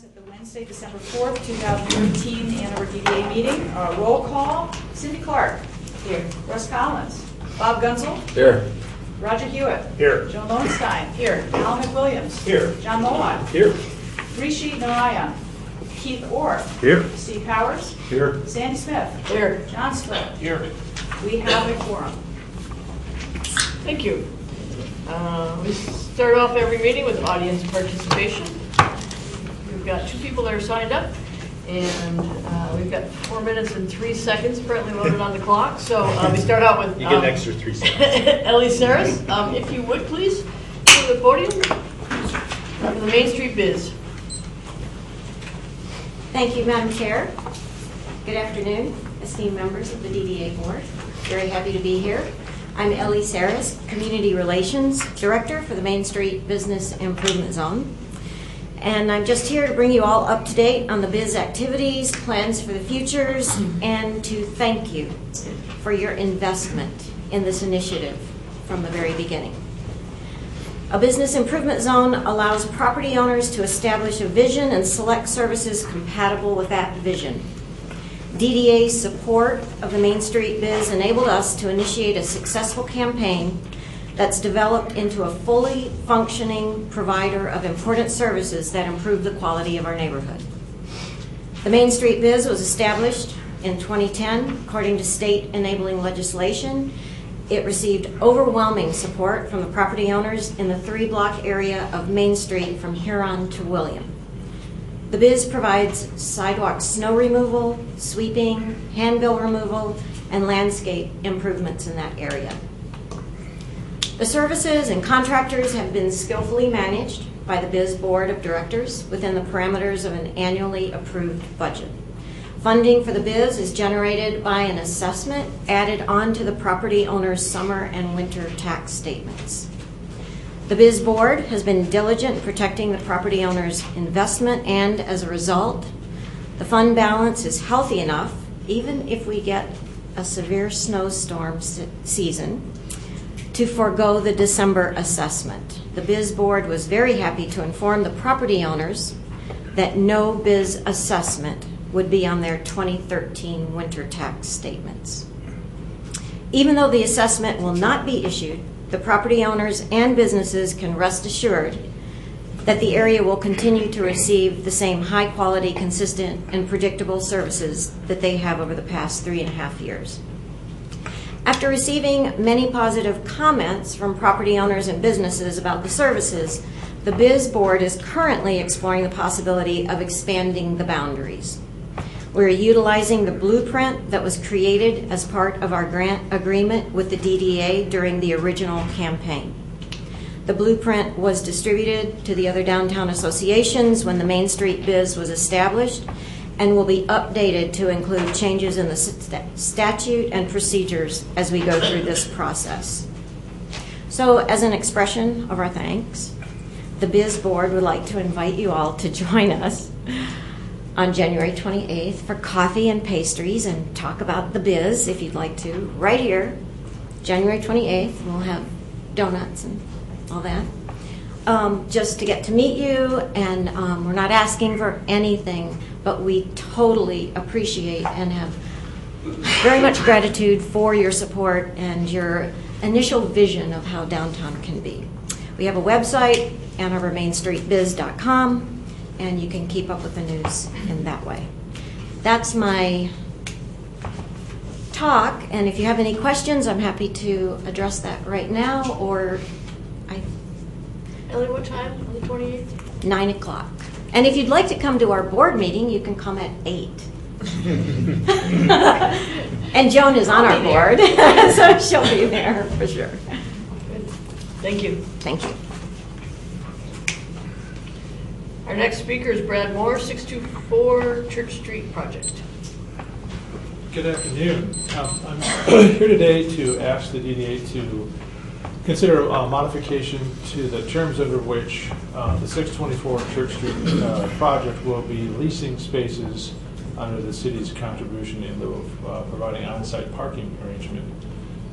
at the Wednesday, December 4th, 2013 Arbor DDA meeting. Roll call. Cindy Clark. Here. Russ Collins. Bob Gunzel. Here. Roger Hewitt. Here. Joan Lowenstein. Here. Alan McWilliams. Here. John Mohan. Here. Rishi Narayan. Keith Orr. Here. Steve Powers. Here. Sandy Smith. Here. John Splitt. Here. We have a quorum. Thank you. We start off every meeting with audience participation. We've got 2 people that are signed up, and we've got 4 minutes and 3 seconds apparently loaded on the clock. So we start out with You get an extra 3 seconds. Ellie Saris, if you would please, to the podium for the Main Street Biz. Thank you, Madam Chair. Good afternoon, esteemed members of the DDA Board. Very happy to be here. I'm Ellie Saris, Community Relations Director for the Main Street Business Improvement Zone. And I'm just here to bring you all up to date on the biz activities, plans for the futures, and to thank you for your investment in this initiative from the very beginning. A business improvement zone allows property owners to establish a vision and select services compatible with that vision. DDA's support of the Main Street Biz enabled us to initiate a successful campaign that's developed into a fully functioning provider of important services that improve the quality of our neighborhood. The Main Street Biz was established in 2010 according to state enabling legislation. It received overwhelming support from the property owners in the 3-block area of Main Street from Huron to William. The Biz provides sidewalk snow removal, sweeping, handbill removal, and landscape improvements in that area. The services and contractors have been skillfully managed by the Biz Board of Directors within the parameters of an annually approved budget. Funding for the Biz is generated by an assessment added onto the property owner's summer and winter tax statements. The Biz Board has been diligent in protecting the property owner's investment, and as a result, the fund balance is healthy enough, even if we get a severe snowstorm season, to forego the December assessment. The Biz Board was very happy to inform the property owners that no Biz assessment would be on their 2013 winter tax statements. Even though the assessment will not be issued, the property owners and businesses can rest assured that the area will continue to receive the same high quality, consistent, and predictable services that they have over the past 3.5 years. After receiving many positive comments from property owners and businesses about the services, the Biz Board is currently exploring the possibility of expanding the boundaries. We're utilizing the blueprint that was created as part of our grant agreement with the DDA during the original campaign. The blueprint was distributed to the other downtown associations when the Main Street Biz was established, and will be updated to include changes in the statute and procedures as we go through this process. So, as an expression of our thanks, the Biz Board would like to invite you all to join us on January 28th for coffee and pastries and talk about the Biz, if you'd like to, right here, January 28th. We'll have donuts and all that, just to get to meet you, and we're not asking for anything, but we totally appreciate and have very much gratitude for your support and your initial vision of how downtown can be. We have a website, AnnArborMainStreetBiz.com, and you can keep up with the news in that way. That's my talk, and if you have any questions, I'm happy to address that right now, or Ellie, what time on the 28th? 9 o'clock. And if you'd like to come to our board meeting, you can come at 8. And Joan is on our board, so she'll be there for sure. Good. Thank you. Thank you. Our next speaker is Brad Moore, 624 Church Street Project. Good afternoon. I'm here today to ask the DDA to consider a modification to the terms under which the 624 Church Street project will be leasing spaces under the city's contribution in lieu of providing on-site parking arrangement.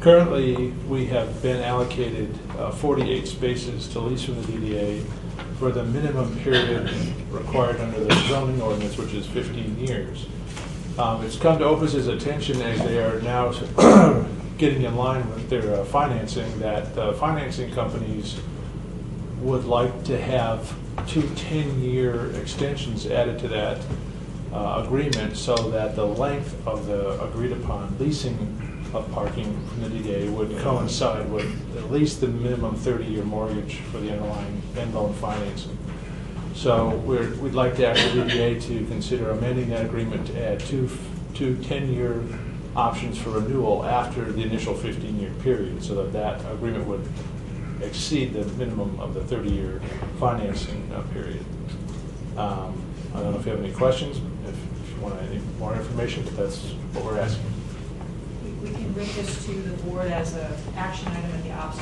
Currently, we have been allocated 48 spaces to lease from the DDA for the minimum period required under the zoning ordinance, which is 15 years. It's come to OPUS's attention as they are now getting in line with their financing, that the financing companies would like to have 2 10-year extensions added to that agreement, so that the length of the agreed upon leasing of parking from the DDA would coincide with at least the minimum 30-year mortgage for the underlying end loan financing. So we'd like to ask the DDA to consider amending that agreement to add two 10-year options for renewal after the initial 15-year period, so that that agreement would exceed the minimum of the 30-year financing period. I don't know if you have any questions, if you want any more information, but that's what we're asking. We can bring this to the board as an action item at the Ops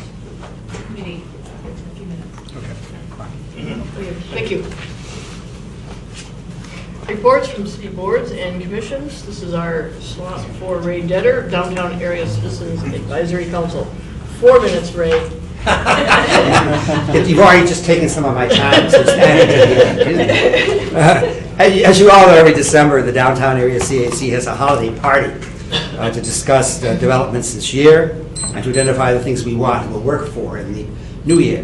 Committee in a few minutes. Okay. Thank you. Reports from city boards and commissions. This is our slot for Ray Detter, Downtown Area Citizens Advisory Council. 4 minutes, Ray. You've already just taken some of my time, so standing here. As you all know, every December, the Downtown Area CAC has a holiday party to discuss the developments this year and to identify the things we want and will work for in the new year.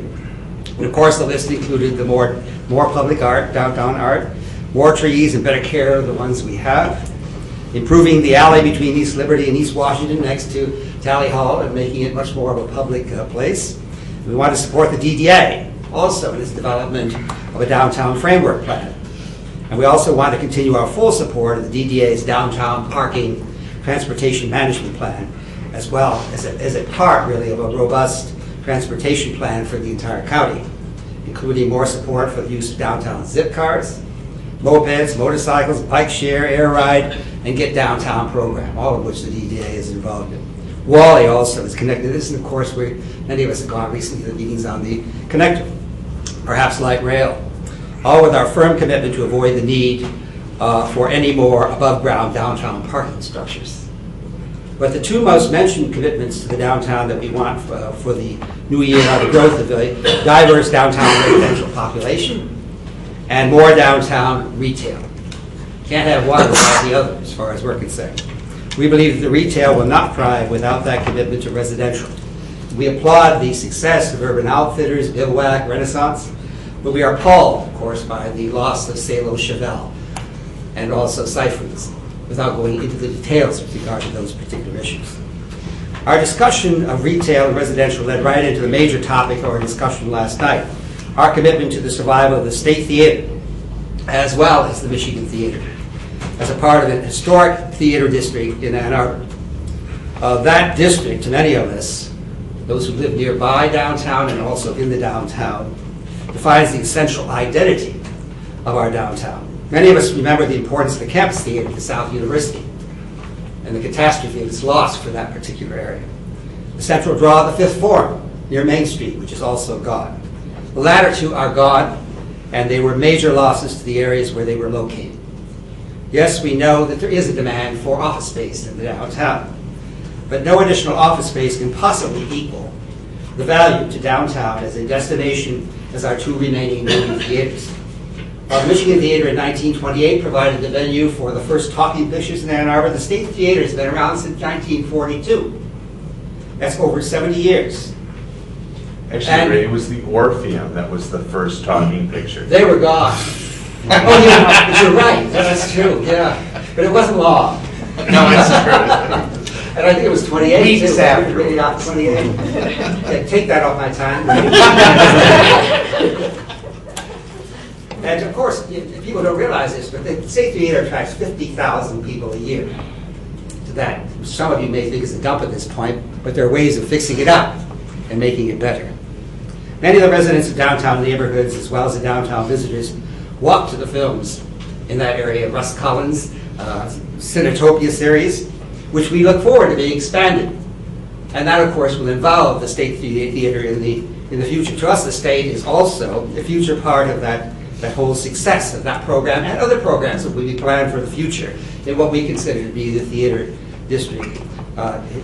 And of course, the list included the more public art, downtown art, more trees and better care of the ones we have, improving the alley between East Liberty and East Washington next to Tally Hall and making it much more of a public place. We want to support the DDA also in its development of a downtown framework plan. And we also want to continue our full support of the DDA's downtown parking transportation management plan, as well as a part really of a robust transportation plan for the entire county, including more support for the use of downtown zip cars, mopeds, motorcycles, bike share, air ride, and Get Downtown program, all of which the DDA is involved in. Wally also is connected to this, and of course many of us have gone recently to the meetings on the connector, perhaps light rail, all with our firm commitment to avoid the need for any more above-ground downtown parking structures. But the two most mentioned commitments to the downtown that we want for the new year are the growth of the diverse downtown residential population and more downtown retail. Can't have one without the other, as far as we're concerned. We believe that the retail will not thrive without that commitment to residential. We applaud the success of Urban Outfitters, Bivouac, Renaissance, but we are appalled, of course, by the loss of Salo Chevelle and also Siphons, without going into the details with regard to those particular issues. Our discussion of retail and residential led right into the major topic of our discussion last night, our commitment to the survival of the State Theater, as well as the Michigan Theater, as a part of an historic theater district in Ann Arbor. That district, to many of us, those who live nearby downtown and also in the downtown, defines the essential identity of our downtown. Many of us remember the importance of the campus theater at South University and the catastrophe of its loss for that particular area. The central draw of the Fifth Forum near Main Street, which is also gone. The latter two are gone, and they were major losses to the areas where they were located. Yes, we know that there is a demand for office space in the downtown, but no additional office space can possibly equal the value to downtown as a destination as our two remaining movie theaters. The Michigan Theater in 1928 provided the venue for the first talking pictures in Ann Arbor. The State Theater has been around since 1942. That's over 70 years. Actually, Ray, it was the Orpheum that was the first talking picture. They were gone. Oh, yeah, but you're right. That's true, yeah. But it wasn't long. No, it's true. And I think it was 28. Weeks after. Really not 28. Yeah, take that off my time. And of course, people don't realize this, but the State Theater attracts 50,000 people a year to that. Some of you may think it's a dump at this point, but there are ways of fixing it up and making it better. Many of the residents of downtown neighborhoods, as well as the downtown visitors, walk to the films in that area. Russ Collins' Cinetopia series, which we look forward to being expanded. And that, of course, will involve the State Theater in the future. To us, the state is also a future part of that whole success of that program and other programs that will be planned for the future in what we consider to be the theater district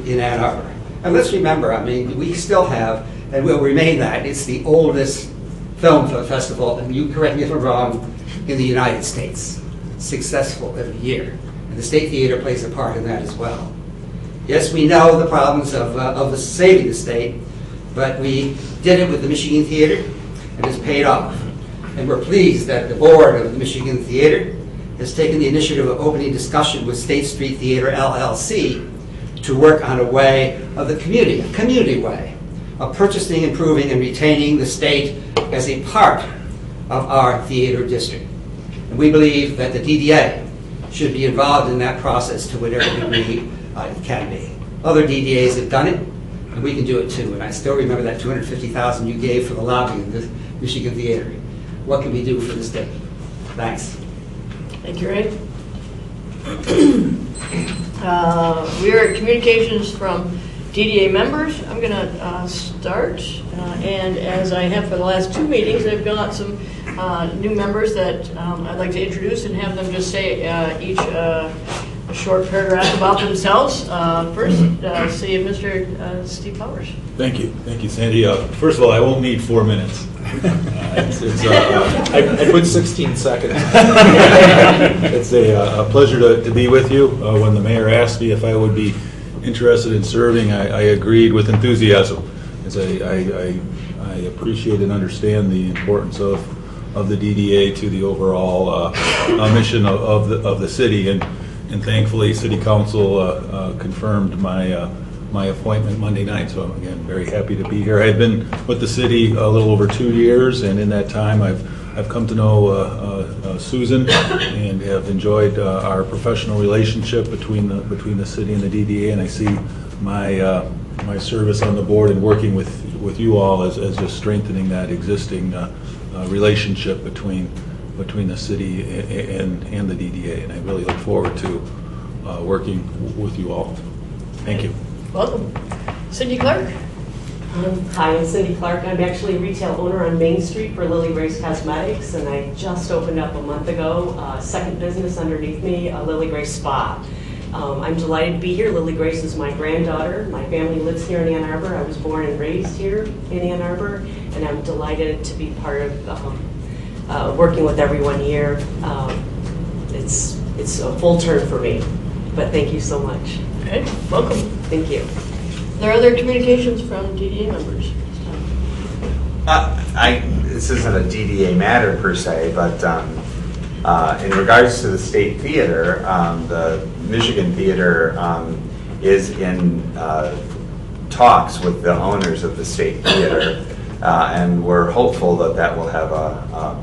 in Ann Arbor. And let's remember, I mean, we still have, and will remain that, it's the oldest film festival, and you correct me if I'm wrong, in the United States. Successful every year. And the State Theater plays a part in that as well. Yes, we know the problems of saving the state, but we did it with the Michigan Theater, and it's paid off. And we're pleased that the board of the Michigan Theater has taken the initiative of opening discussion with State Street Theater, LLC, to work on a way of the community, a community way, of purchasing, improving, and retaining the state as a part of our theater district. And we believe that the DDA should be involved in that process to whatever degree it can be. Other DDAs have done it, and we can do it too. And I still remember that $250,000 you gave for the lobby in the Michigan Theater. What can we do for the state? Thanks. Thank you, Ray. We are at communications from DDA members. I'm going to start, and as I have for the last 2 meetings, I've got some new members that I'd like to introduce and have them just say each a short paragraph about themselves. First, see Mr. Steve Powers. Thank you, Sandy. First of all, I won't need 4 minutes. I put 16 seconds. It's a pleasure to be with you. When the mayor asked me if I would be interested in serving, I agreed with enthusiasm, as I appreciate and understand the importance of the DDA to the overall mission of the city, and thankfully City Council confirmed my appointment Monday night, so I'm again very happy to be here. I've been with the city a little over 2 years, and in that time I've come to know Susan and have enjoyed our professional relationship between the city and the DDA, and I see my service on the board and working with you all as just strengthening that existing relationship between the city and the DDA, and I really look forward to working with you all. Thank you. Welcome. Cindy Clark. Hi, I'm Cindy Clark. I'm actually a retail owner on Main Street for Lily Grace Cosmetics, and I just opened up a month ago a second business underneath me, Lily Grace Spa. I'm delighted to be here. Lily Grace is my granddaughter. My family lives here in Ann Arbor. I was born and raised here in Ann Arbor, and I'm delighted to be part of working with everyone here. It's a full turn for me, but thank you so much. Okay, welcome. Thank you. There are other communications from DDA members. This isn't a DDA matter per se, but in regards to the State Theater, the Michigan Theater is in talks with the owners of the State Theater, and we're hopeful that will have a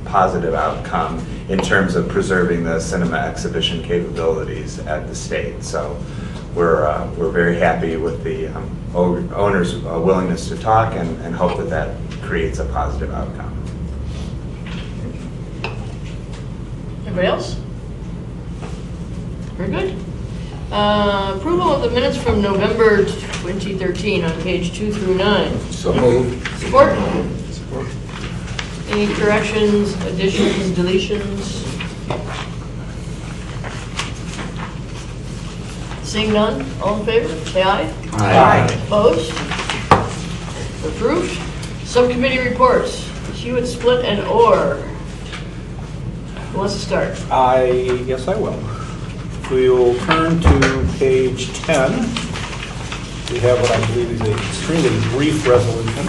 positive outcome in terms of preserving the cinema exhibition capabilities at the state. So we're very happy with the owner's willingness to talk, and hope that creates a positive outcome. Anybody else? Very good. Approval of the minutes from November 2013 on page 2 through 9. So moved. Support? Support. Any corrections, additions, deletions? Seeing none, all in favor, say aye. Aye. Opposed? Approved. Subcommittee reports. Hewitt, Split, and Orr. Who wants to start? Yes, I will. We will turn to page 10. We have what I believe is an extremely brief resolution.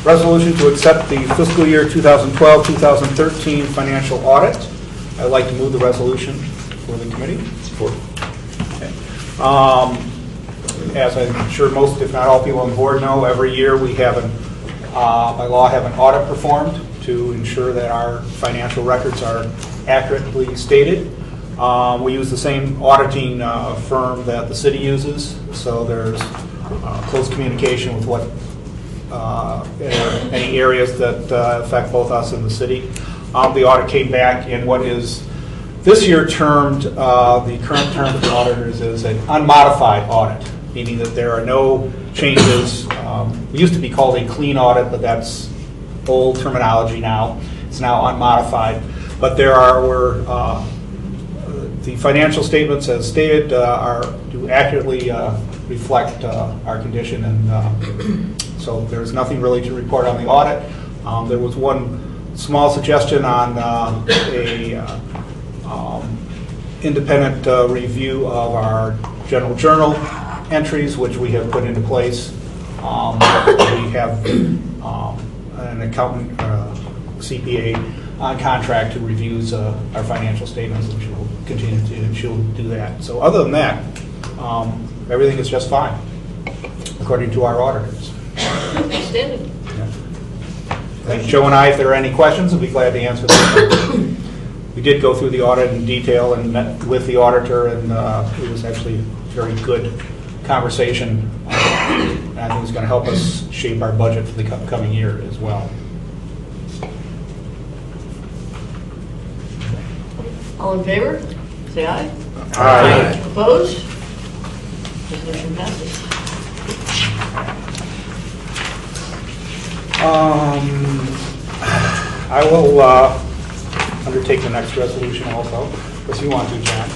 Resolution to accept the fiscal year 2012-2013 financial audit. I'd like to move the resolution for the committee. Support. Okay. As I'm sure most, if not all people on board know, every year we have by law, have an audit performed to ensure that our financial records are accurately stated. We use the same auditing firm that the city uses, so there's close communication with what any areas that affect both us and the city. The audit came back in what is this year termed, the current term for auditors is an unmodified audit, meaning that there are no changes. We used to be called a clean audit, but that's old terminology now. It's now unmodified. But there were The financial statements, as stated, do accurately reflect our condition, and so there's nothing really to report on the audit. There was one small suggestion on independent review of our general journal entries, which we have put into place. We have an accountant, CPA, on contract who reviews our financial statements, and she'll continue to, and she'll do that. So other than that, everything is just fine, according to our auditors. Outstanding. Thank Joe and I, if there are any questions, we'll be glad to answer them. We did go through the audit in detail and met with the auditor, and it was actually a very good conversation. And I think it's going to help us shape our budget for the coming year as well. All in favor? Say aye. Aye. Opposed? Resolution passes. I will undertake the next resolution also, if you want to, John.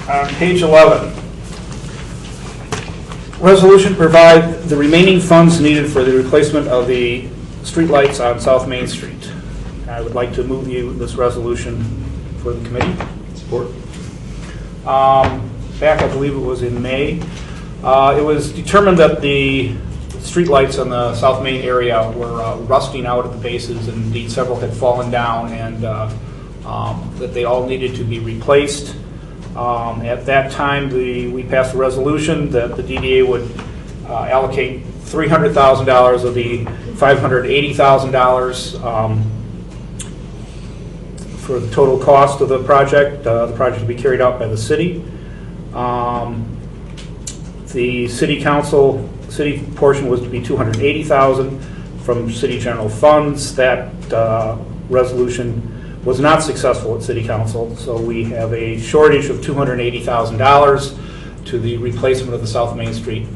On page 11, resolution to provide the remaining funds needed for the replacement of the streetlights on South Main Street. I would like to move you this resolution for the committee. Support. Back, I believe it was in May, it was determined that the streetlights on the South Main area were rusting out at the bases, and indeed several had fallen down, and that they all needed to be replaced. At that time, we passed a resolution that the DDA would allocate $300,000 of the $580,000 for the total cost of the project. The project to be carried out by the city. The city council, city portion was to be $280,000 from city general funds. That resolution was not successful at city council, so we have a shortage of $280,000 to the replacement of the South Main Street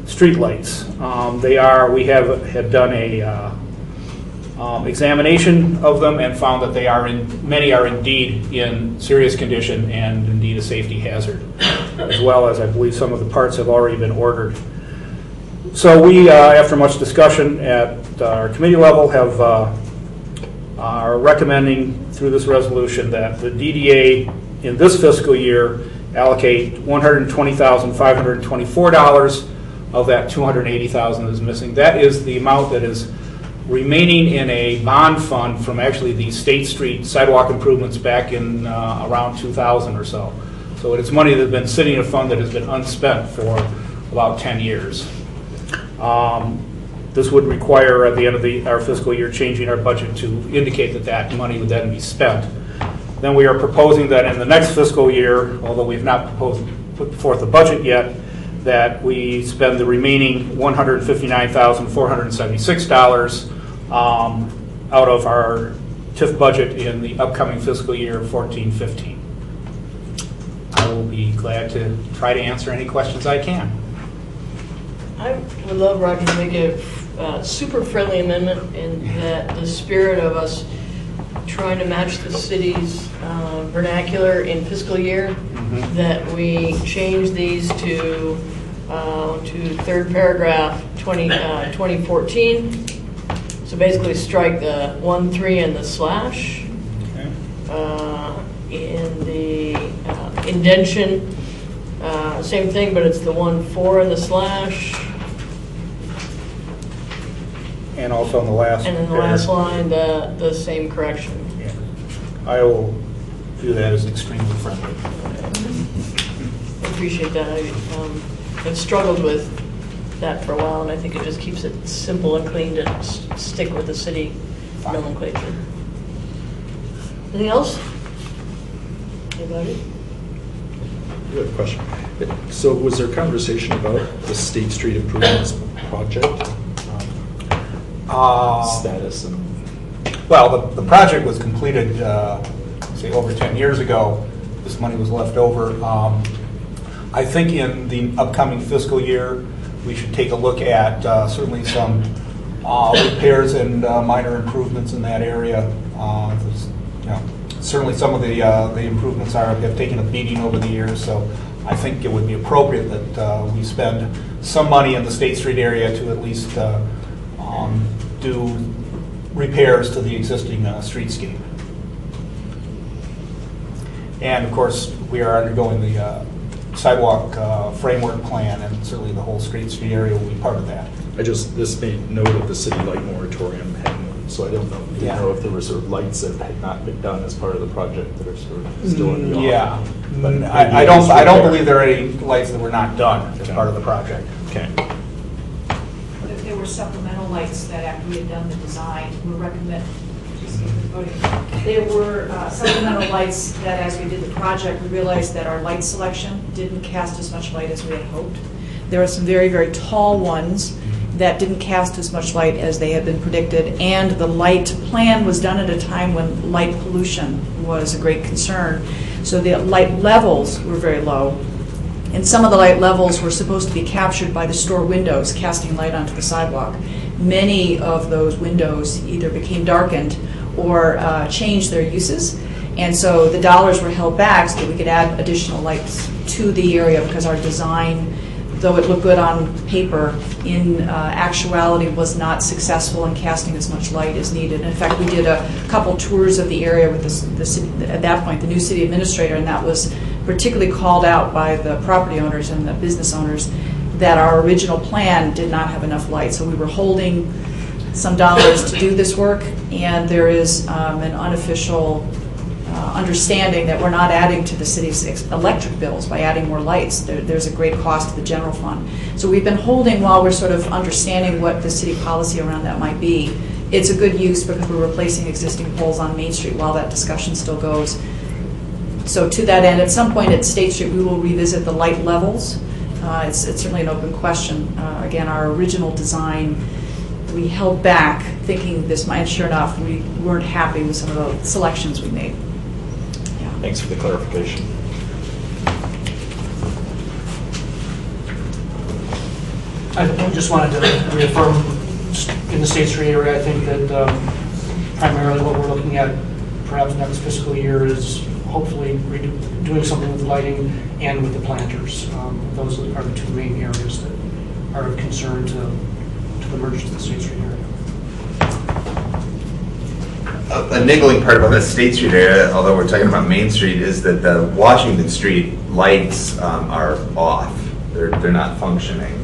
streetlights. We had done a examination of them and found that many are indeed in serious condition and indeed a safety hazard, as well as I believe some of the parts have already been ordered. So we, after much discussion at our committee level, are recommending through this resolution that the DDA in this fiscal year allocate $120,524 of that $280,000 is missing. That is the amount that is remaining in a bond fund from actually the State Street sidewalk improvements back in around 2000 or so. So it's money that has been sitting in a fund that has been unspent for about 10 years. This would require at the end of our fiscal year changing our budget to indicate that that money would then be spent. Then we are proposing that in the next fiscal year, although we've not put forth a budget yet, that we spend the remaining $159,476 out of our TIF budget in the upcoming fiscal year 14-15. I will be glad to try to answer any questions I can. I would love, Roger, to make a super friendly amendment in that the spirit of us trying to match the city's vernacular in fiscal year, that we change these to third paragraph 2014. So basically strike the 1-3 and the slash. Okay. In the indention, same thing, but it's the 1-4 and the slash. And also in the last. And in the last line, the same correction. Yeah. I will view that as extremely friendly. I appreciate that. I've struggled with that for a while, and I think it just keeps it simple and clean to stick with the city nomenclature. Anything else? Anybody? I have a question. So was there conversation about the State Street Improvements project? Status and... Well, the project was completed, say, over 10 years ago. This money was left over. I think in the upcoming fiscal year, we should take a look at certainly some repairs and minor improvements in that area You know, certainly some of the improvements have taken a beating over the years, so I think it would be appropriate that we spend some money in the State Street area to at least do repairs to the existing streetscape. And of course, we are undergoing the sidewalk framework plan, and certainly the whole Street area will be part of that. This made note of the city light moratorium, so I don't know, Yeah. if there were sort of lights that had not been done as part of the project that are sort of still in the offing. Yeah, But I don't believe there are any lights that were not done as part of the project. Okay. There were supplemental lights that after we had done the design, were recommended. There were supplemental lights that as we did the project, we realized that our light selection didn't cast as much light as we had hoped. There are some very, very tall ones that didn't cast as much light as they had been predicted, and the light plan was done at a time when light pollution was a great concern. So the light levels were very low, and some of the light levels were supposed to be captured by the store windows casting light onto the sidewalk. Many of those windows either became darkened or changed their uses, and so the dollars were held back so that we could add additional lights to the area, because our design, though it looked good on paper, in actuality was not successful in casting as much light as needed. And in fact, we did a couple tours of the area with the city, at that point, the new city administrator, and that was particularly called out by the property owners and the business owners that our original plan did not have enough light. So we were holding some dollars to do this work, and there is an unofficial understanding that we're not adding to the city's electric bills by adding more lights. There's a great cost to the general fund. So we've been holding while we're sort of understanding what the city policy around that might be. It's a good use because we're replacing existing poles on Main Street while that discussion still goes. So to that end, at some point at State Street, we will revisit the light levels. It's certainly an open question. Again, our original design, we held back thinking this might, sure enough, we weren't happy with some of the selections we made. Yeah. Thanks for the clarification. I just wanted to reaffirm in the State Street area, I think that primarily what we're looking at perhaps next fiscal year is hopefully doing something with the lighting and with the planters. Those are the two main areas that are of concern to the mergers of the State Street area. A niggling part about the State Street area, although we're talking about Main Street, is that the Washington Street lights are off. They're not functioning.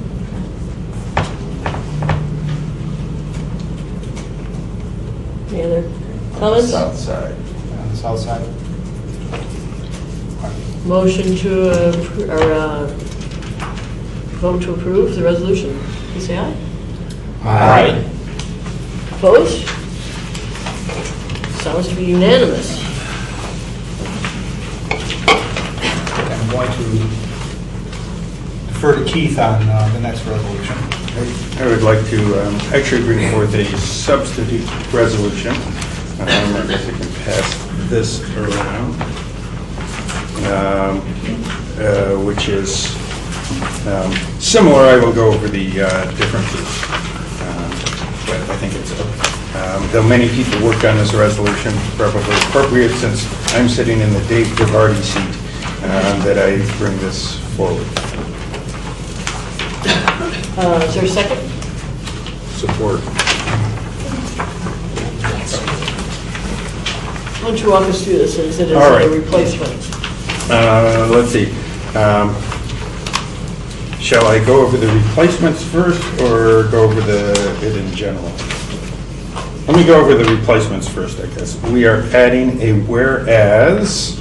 Any other comments? South side. On the south side. Motion to vote to approve the resolution. Please say aye. Aye. Opposed? Sounds to be unanimous. I'm going to defer to Keith on the next resolution. I would like to actually bring forth a substitute resolution. I guess I can pass this around, which is similar. I will go over the differences, but I think it's though many people worked on this resolution, probably appropriate since I'm sitting in the Dave Givardi seat, that I bring this forward. Is there a second? Support. Why don't you walk us through this? Is it All right. a replacement? Let's see. Shall I go over the replacements first or go over it in general? Let me go over the replacements first, I guess. We are adding a whereas.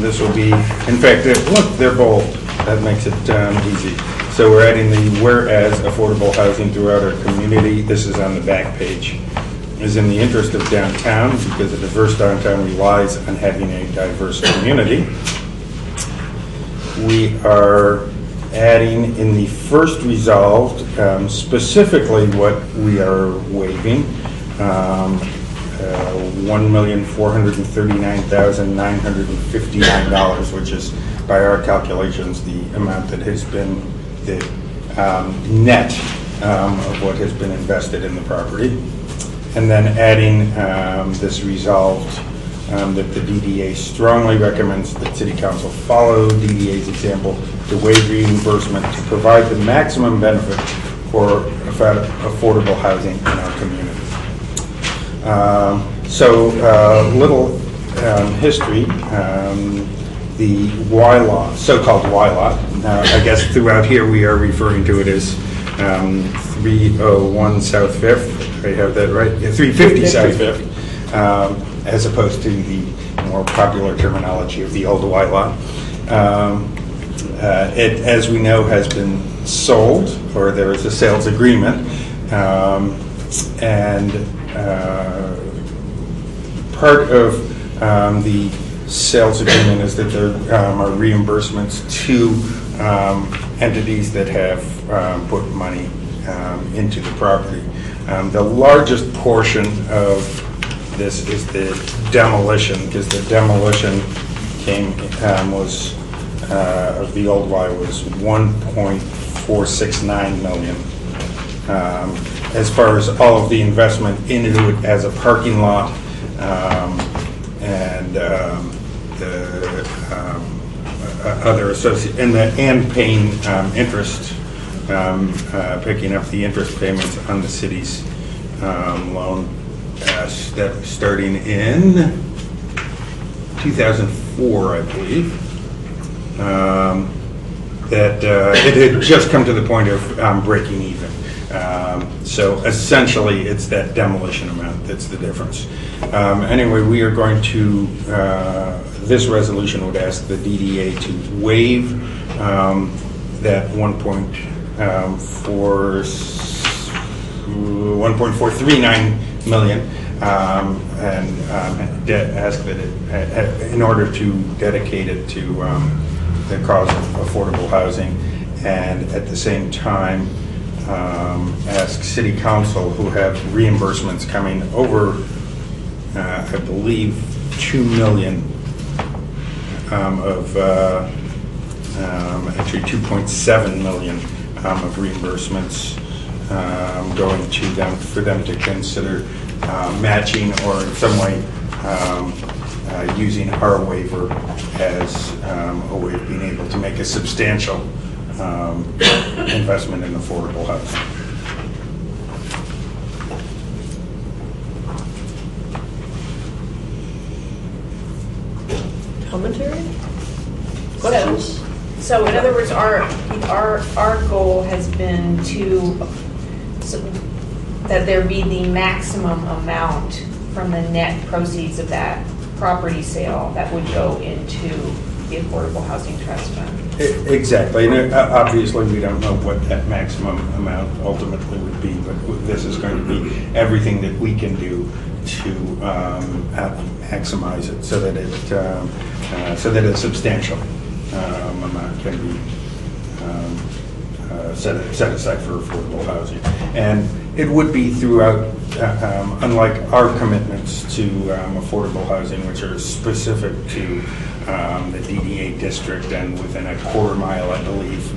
This will be, in fact, look, they're bold. That makes it easy. So we're adding the whereas affordable housing throughout our community. This is on the back page. Is in the interest of downtown because a diverse downtown relies on having a diverse community. We are adding in the first resolved specifically what we are waiving, $1,439,959, which is by our calculations the amount that has been the net of what has been invested in the property. and then adding this resolved that the DDA strongly recommends that City Council follow DDA's example to waive reimbursement to provide the maximum benefit for affordable housing in our community. Little history. The Y lot, so-called Y lot, I guess throughout here we are referring to it as 301 South 5th. I have that right? Yeah, 350 South 5th. As opposed to the more popular terminology of the old Y lot. It, as we know, has been sold, or there is a sales agreement, and part of the sales agreement is that there are reimbursements to entities that have put money into the property. The largest portion of this is the demolition, because the demolition was of the old Y was 1.469 million. As far as all of the investment into it as a parking lot and the other associate and paying interest, picking up the interest payments on the city's loan. Starting in 2004, I believe, that it had just come to the point of breaking even. So essentially, it's that demolition amount that's the difference. Anyway, we are going to, this resolution would ask the DDA to waive that 1.439 million, and ask that it, in order to dedicate it to the cause of affordable housing, and at the same time ask City Council, who have reimbursements coming over, I believe, 2 million actually 2.7 million of reimbursements going to them, for them to consider matching or in some way using our waiver as a way of being able to make a substantial investment in affordable housing. Commentary? Questions? So in other words, our goal has been that there be the maximum amount from the net proceeds of that property sale that would go into the Affordable Housing Trust Fund. Exactly, and obviously we don't know what that maximum amount ultimately would be, but this is going to be everything that we can do to maximize it so that a substantial amount can be set aside for affordable housing. And it would be throughout, unlike our commitments to affordable housing, which are specific to the DDA district and within a quarter mile, I believe,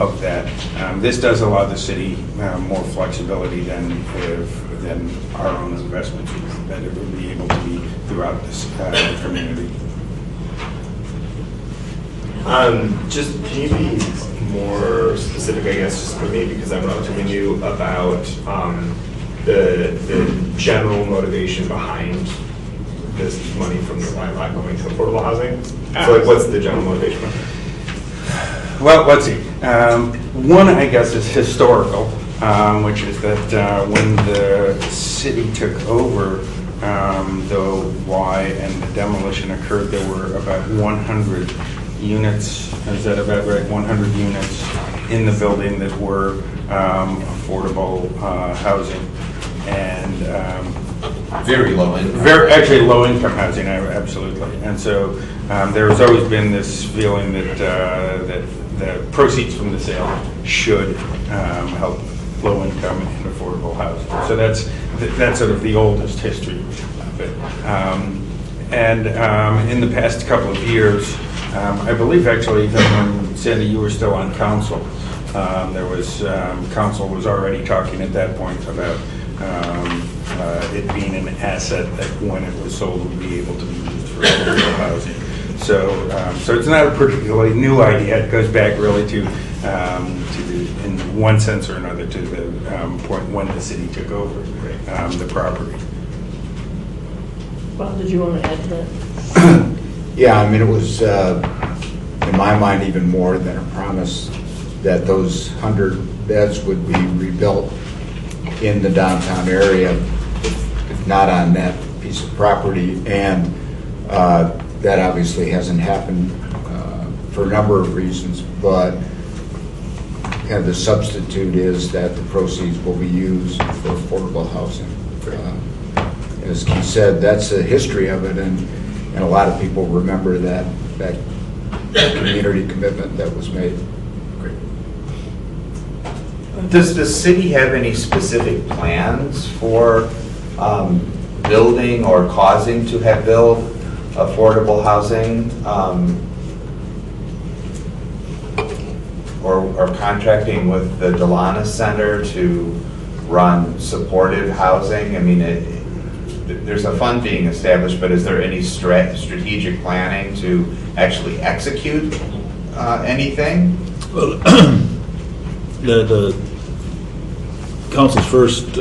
of that. This does allow the city more flexibility than our own investments, that it would be able to be throughout this community. Just can you be more specific, I guess, just for me, because I'm relatively new, about the general motivation behind this money from the YLAC going to affordable housing? So like, what's the general motivation? Well, let's see. One, I guess, is historical, which is that when the city took over the Y and the demolition occurred, there were about 100 units, is that about right? 100 units in the building that were affordable housing, and very low income. Actually low income housing, absolutely. And so there's always been this feeling that that the proceeds from the sale should help low income and affordable housing. So that's sort of the oldest history of it. And in the past couple of years, I believe actually even when Sandy, you were still on council, there was council was already talking at that point about it being an asset that when it was sold would be able to be used for affordable housing. So it's not a particularly new idea. It goes back really to in one sense or another, to the point when the city took over the property. Bob, did you want to add to that? Yeah, I mean, it was, in my mind, even more than a promise that those 100 beds would be rebuilt in the downtown area, if not on that piece of property. And that obviously hasn't happened for a number of reasons, but kind of the substitute is that the proceeds will be used for affordable housing. As Keith said, that's the history of it, and a lot of people remember that community commitment that was made. Great. Does the city have any specific plans for building or causing to have built affordable housing, or contracting with the Delana Center to run supportive housing? I mean, there's a fund being established, but is there any strategic planning to actually execute anything? Well, the council's first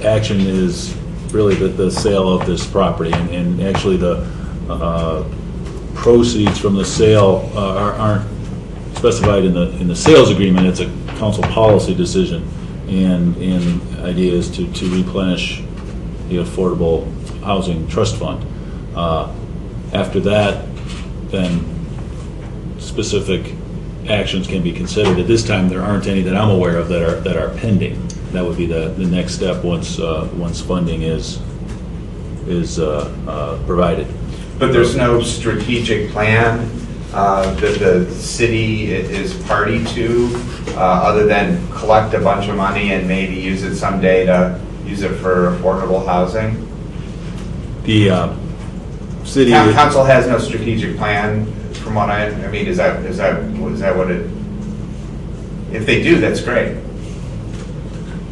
action is really the sale of this property, and actually the proceeds from the sale aren't specified in the sales agreement. It's a council policy decision. And the idea is to replenish the Affordable Housing Trust Fund. After that, then specific actions can be considered. At this time, there aren't any that I'm aware of that are pending. That would be the next step once funding is provided. But there's no strategic plan that the city is party to, other than collect a bunch of money and maybe use it someday to use it for affordable housing? The city council has no strategic plan, from what I mean. Is that what it? If they do, that's great.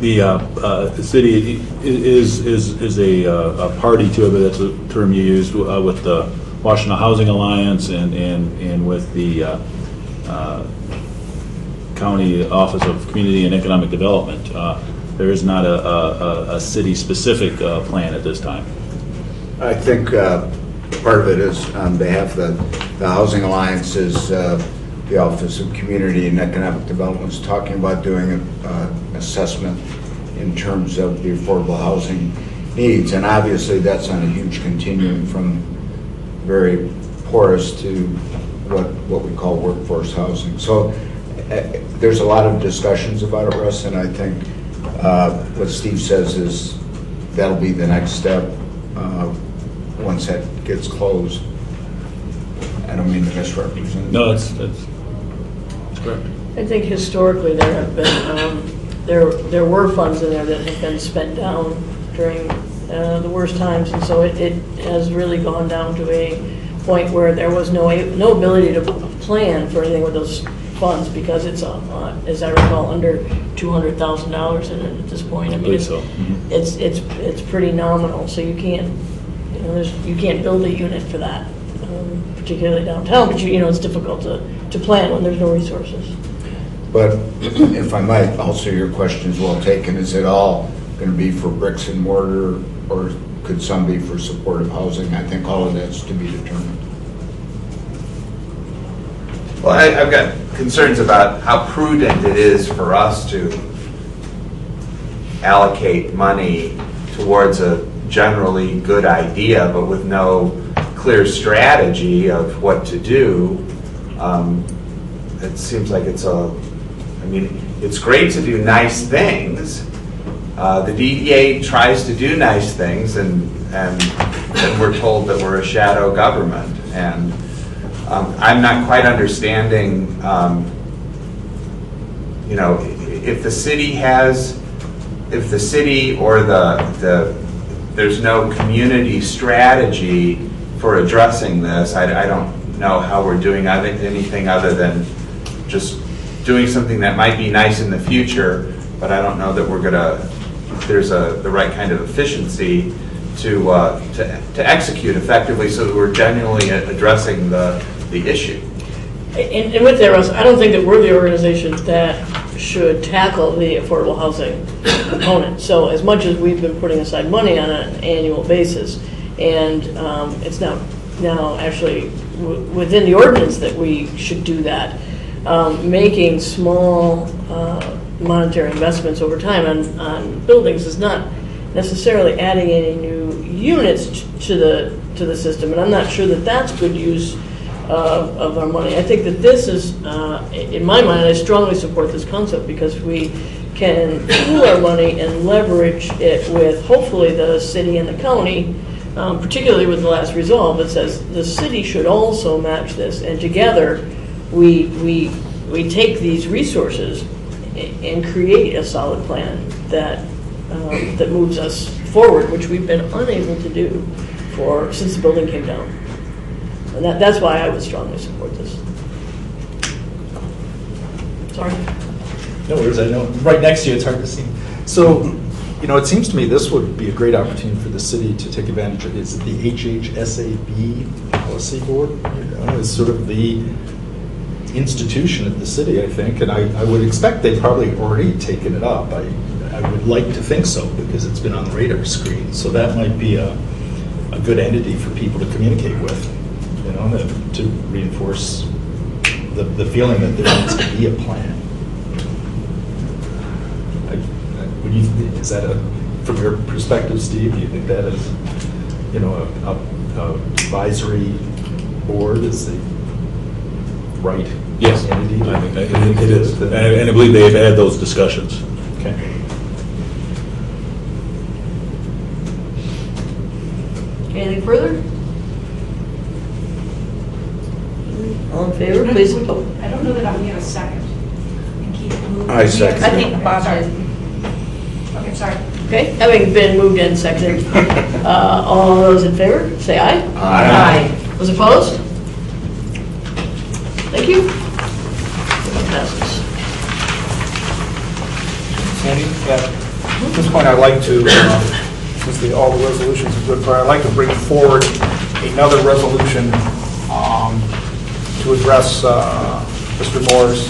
The city is a party to it, but that's a term you used with the Washington Housing Alliance and with the County Office of Community and Economic Development. There is not a city-specific plan at this time. I think part of it is on behalf of the Housing Alliance is the Office of Community and Economic Development is talking about doing an assessment in terms of the affordable housing needs. And obviously that's on a huge continuum from very porous to what we call workforce housing. So there's a lot of discussions about it, Russ, and I think what Steve says is that'll be the next step once that gets closed. I don't mean to misrepresent. No, that's correct. I think historically there have been there were funds in there that have been spent down during the worst times, and so it has really gone down to a point where there was no ability to plan for anything with those funds because it's as I recall under $200,000 in it at this point. I mean, it's pretty nominal, so you can't you can't build a unit for that, particularly downtown. But it's difficult to plan when there's no resources. But if I might, also your question is well taken. Is it all going to be for bricks and mortar, or could some be for supportive housing? I think all of that's to be determined. Well, I've got concerns about how prudent it is for us to allocate money towards a generally good idea, but with no clear strategy of what to do. It seems like it's great to do nice things. The DDA tries to do nice things, and then we're told that we're a shadow government. And I'm not quite understanding, if the city or there's no community strategy for addressing this, I don't know how we're doing anything other than just doing something that might be nice in the future, but I don't know that we're gonna, there's the right kind of efficiency to execute effectively so that we're genuinely addressing the issue. And with that, Russ, I don't think that we're the organization that should tackle the affordable housing component. So as much as we've been putting aside money on an annual basis, and it's now actually within the ordinance that we should do that, making small monetary investments over time on buildings is not necessarily adding any new units to the system, and I'm not sure that that's good use of our money. I think that this is, in my mind, I strongly support this concept because we can pool our money and leverage it with hopefully the city and the county, particularly with the last resolve that says the city should also match this, and together we take these resources and create a solid plan that moves us forward, which we've been unable to do since the building came down. And that's why I would strongly support this. Sorry. No worries, I know. Right next to you, it's hard to see. So, it seems to me this would be a great opportunity for the city to take advantage of. Is it the HHSAB policy board? It's sort of the institution of the city, I think, and I would expect they've probably already taken it up. I would like to think so because it's been on the radar screen. So that might be a good entity for people to communicate with. To reinforce the feeling that there needs to be a plan. Is that from your perspective, Steve? Do you think that is, a advisory board is the right Yes, entity? I think it is, and I believe they've had those discussions. Okay. Anything further? All in favor, please? I don't know that I'm going to second. And keep it moving. I second. I think Bob did. Okay, sorry. Okay, having been moved and seconded, all those in favor, say aye. Aye. Those opposed? Thank you. Passes. Sandy, at this point, I'd like to, since all the resolutions are good for, I'd like to bring forward another resolution to address Mr. Moore's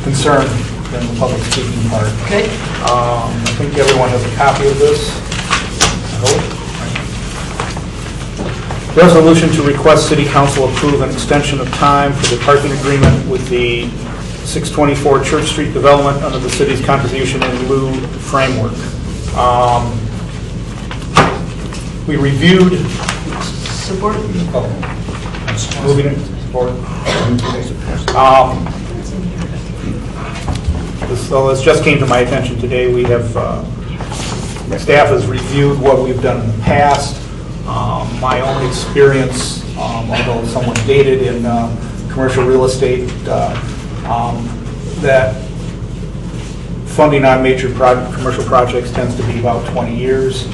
concern in the public speaking part. Okay. I think everyone has a copy of this, I hope. Resolution to request City Council approve an extension of time for the parking agreement with the 624 Church Street development under the city's contribution in lieu framework. We reviewed. Support? Moving it forward. This just came to my attention today. We have, staff has reviewed what we've done in the past. My own experience, although somewhat dated in commercial real estate, that funding on major commercial projects tends to be about 20 years.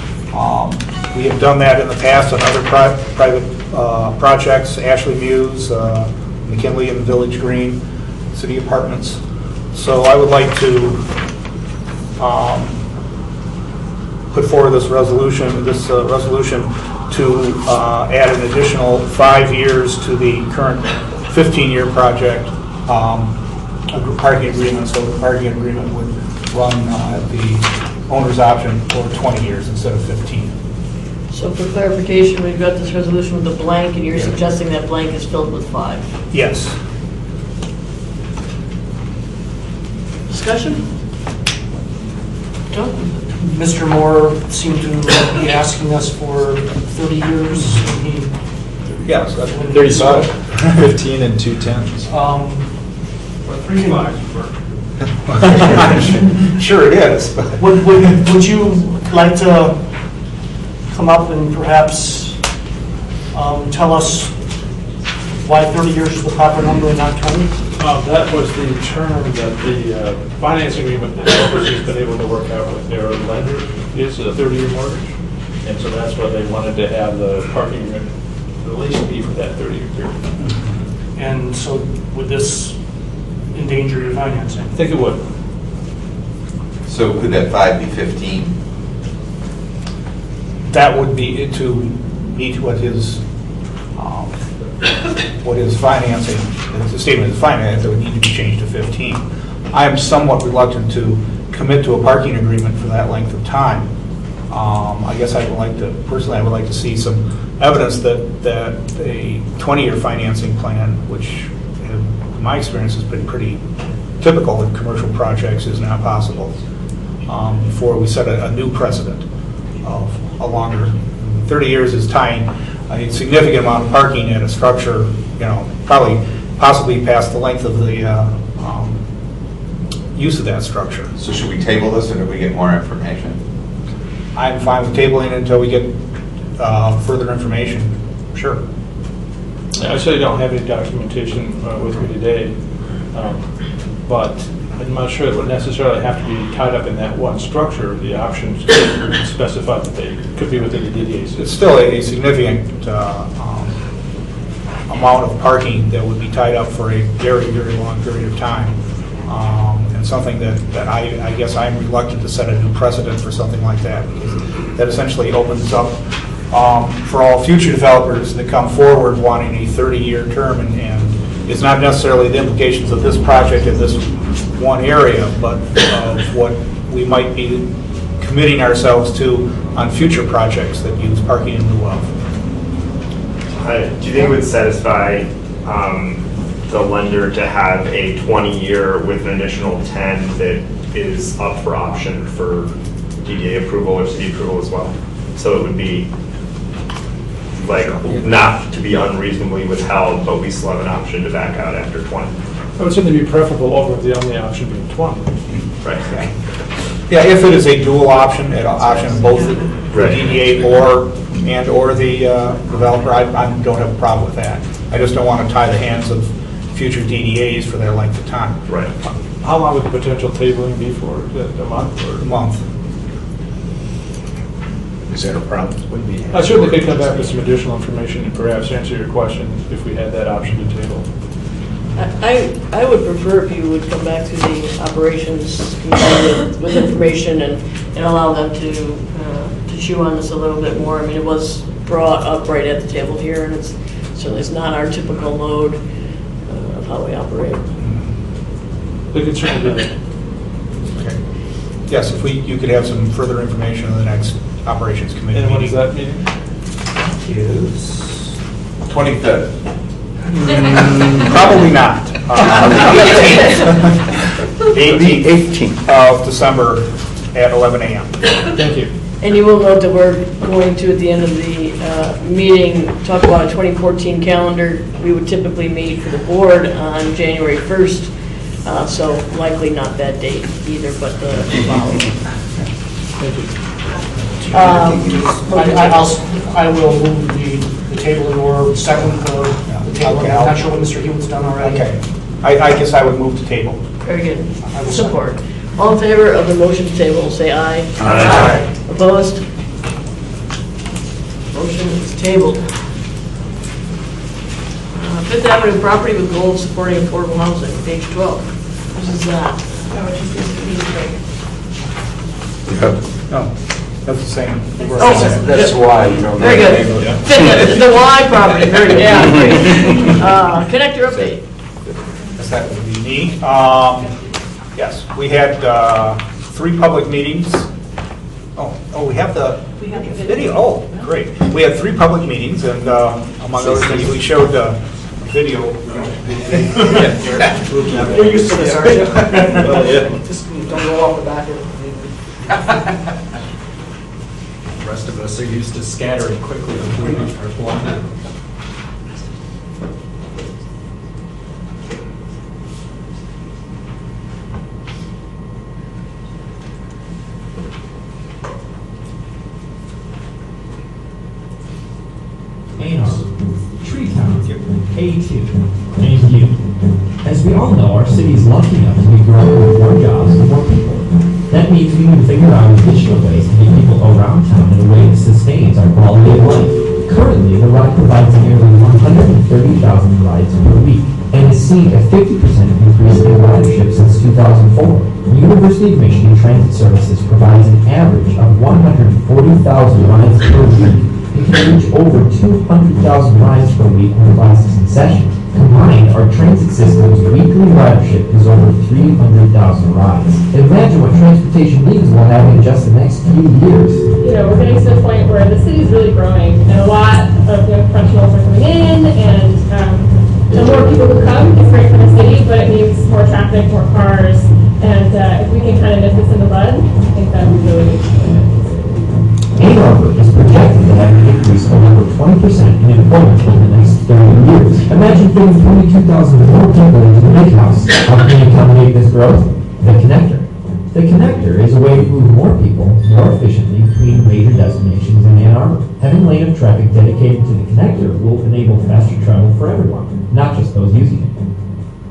We have done that in the past on other private projects, Ashley Muse, McKinley and Village Green, city apartments. So I would like to put forward this resolution to add an additional 5 years to the current 15-year project parking agreement. So the parking agreement would run at the owner's option for 20 years instead of 15. So for clarification, we've got this resolution with the blank, and you're suggesting that blank is filled with 5. Yes. Discussion? John? Mr. Moore seemed to be asking us for 30 years. Yes. 35, 15 and 2 10s. Pretty much. Sure it is. Would you like to come up and perhaps tell us why 30 years is the proper number and not 20? That was the term that the financing agreement that has been able to work out with their lender is a 30-year mortgage. And so that's why they wanted to have the parking agreement at least be for that 30-year period. And so would this endanger your financing? I think it would. So could that 5 be 15? That would be to meet what his financing, the statement of finance, that would need to be changed to 15. I am somewhat reluctant to commit to a parking agreement for that length of time. I guess I would like to, personally, I would like to see some evidence that a 20-year financing plan, which in my experience has been pretty typical in commercial projects, is not possible before we set a new precedent of a longer. 30 years is tying a significant amount of parking at a structure, probably possibly past the length of the use of that structure. So should we table this, or do we get more information? I'm fine with tabling it until we get further information. Sure. I actually don't have any documentation with me today, but I'm not sure it would necessarily have to be tied up in that one structure. The options could specify that they could be within the DDA system. It's still a significant amount of parking that would be tied up for a very, very long period of time. And something that I guess I'm reluctant to set a new precedent for something like that, because that essentially opens up for all future developers that come forward wanting a 30-year term, and it's not necessarily the implications of this project in this one area, but of what we might be committing ourselves to on future projects that use parking in lieu of. Do you think it would satisfy the lender to have a 20-year with an additional 10 that is up for option for DDA approval or city approval as well? So it would be like not to be unreasonably withheld, but we still have an option to back out after 20. It would certainly be preferable over the only option being 20. Right. Yeah, if it is a dual option, an option of both the DDA or the developer, I don't have a problem with that. I just don't want to tie the hands of future DDAs for their length of time. Right. How long would the potential tabling be for? A month? Or? A month. Is that a problem? I certainly could come back with some additional information and perhaps answer your question if we had that option to table. I would prefer if you would come back to the operations committee with information and allow them to chew on this a little bit more. I mean, it was brought up right at the table here, and it's certainly not our typical mode of how we operate. We could certainly do that. Okay. Yes, if you could have some further information on the next operations committee And meeting. when is that meeting? Is 25th. probably not. 18th of December at 11 a.m. Thank you. And you will note that we're going to, at the end of the meeting, talk about a 2014 calendar. We would typically meet for the board on January 1st, so likely not that date either, but the following. Thank you. I will move the table or second the table. Okay, I'm not sure what Mr. Hewitt's done already. Okay. I guess I would move to table. Very good. Support. All in favor of the motion to table, say aye. Aye. Opposed? Motion is tabled. Fifth Avenue property with goals supporting affordable housing, page 12. This is that. No, that's the same. That's why you don't. Very good. The Y property, very good. Yeah, great. Connector update. That would be me. Yes, we had 3 public meetings. Oh, we have the video. Oh, great. We had 3 public meetings, and among other things, we showed video. You're used to this, aren't you? Just don't roll off the back of it. The rest of us are used to scattering quickly on our block. Tree Town, A2. Thank you. As we all know, our city is lucky enough to be growing with more jobs and more people. That means we need to figure out additional ways to get people around town in a way that sustains our quality of life. Currently, the ride provides nearly 130,000 rides per week. and has seen a 50% increase in ridership since 2004. University of Michigan Transit Services provides an average of 140,000 rides per week and can reach over 200,000 rides per week when classes in session. Combined, our transit system's weekly ridership is over 300,000 rides. Imagine what transportation needs we'll have in just the next few years. You know, we're getting to the point where the city's really growing, and a lot of young professionals are coming in, and the more people who come, it's great for the city, but it means more traffic, more cars, and if we can kind of nip this in the bud, I think that would really Ann Arbor is projected to have an increase of over 20% in employment over the next 30 years. Imagine fitting 22,000 more people into the big house. How can we accommodate this growth? The connector. The connector is a way to move more people more efficiently between major destinations in Ann Arbor. Having lane of traffic dedicated to the connector will enable faster travel for everyone, not just those using it.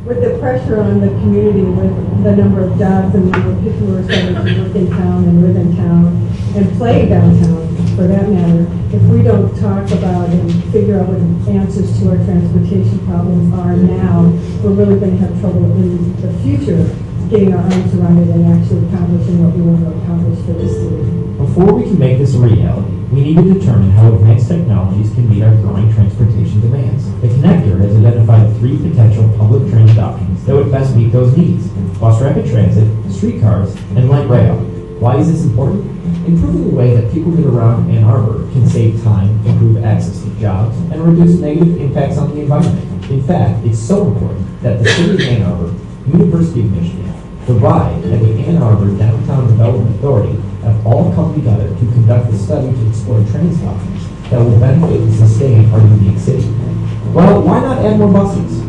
With the pressure on the community, with the number of jobs and the number of people who are starting to work in town and live in town and play downtown, for that matter, if we don't talk about and figure out what the answers to our transportation problems are now, we're really going to have trouble in the future getting our arms around it and actually accomplishing what we want to accomplish for the city. Before we can make this a reality, we need to determine how advanced technologies can meet our growing transportation demands. The connector has identified 3 potential public transit options that would best meet those needs: bus rapid transit, streetcars, and light rail. Why is this important? Improving the way that people get around Ann Arbor can save time, improve access to jobs, and reduce negative impacts on the environment. In fact, it's so important that the City of Ann Arbor, University of Michigan, the RIDE, and the Ann Arbor Downtown Development Authority have all come together to conduct a study to explore transit options that will benefit and sustain our unique city. Well, why not add more buses?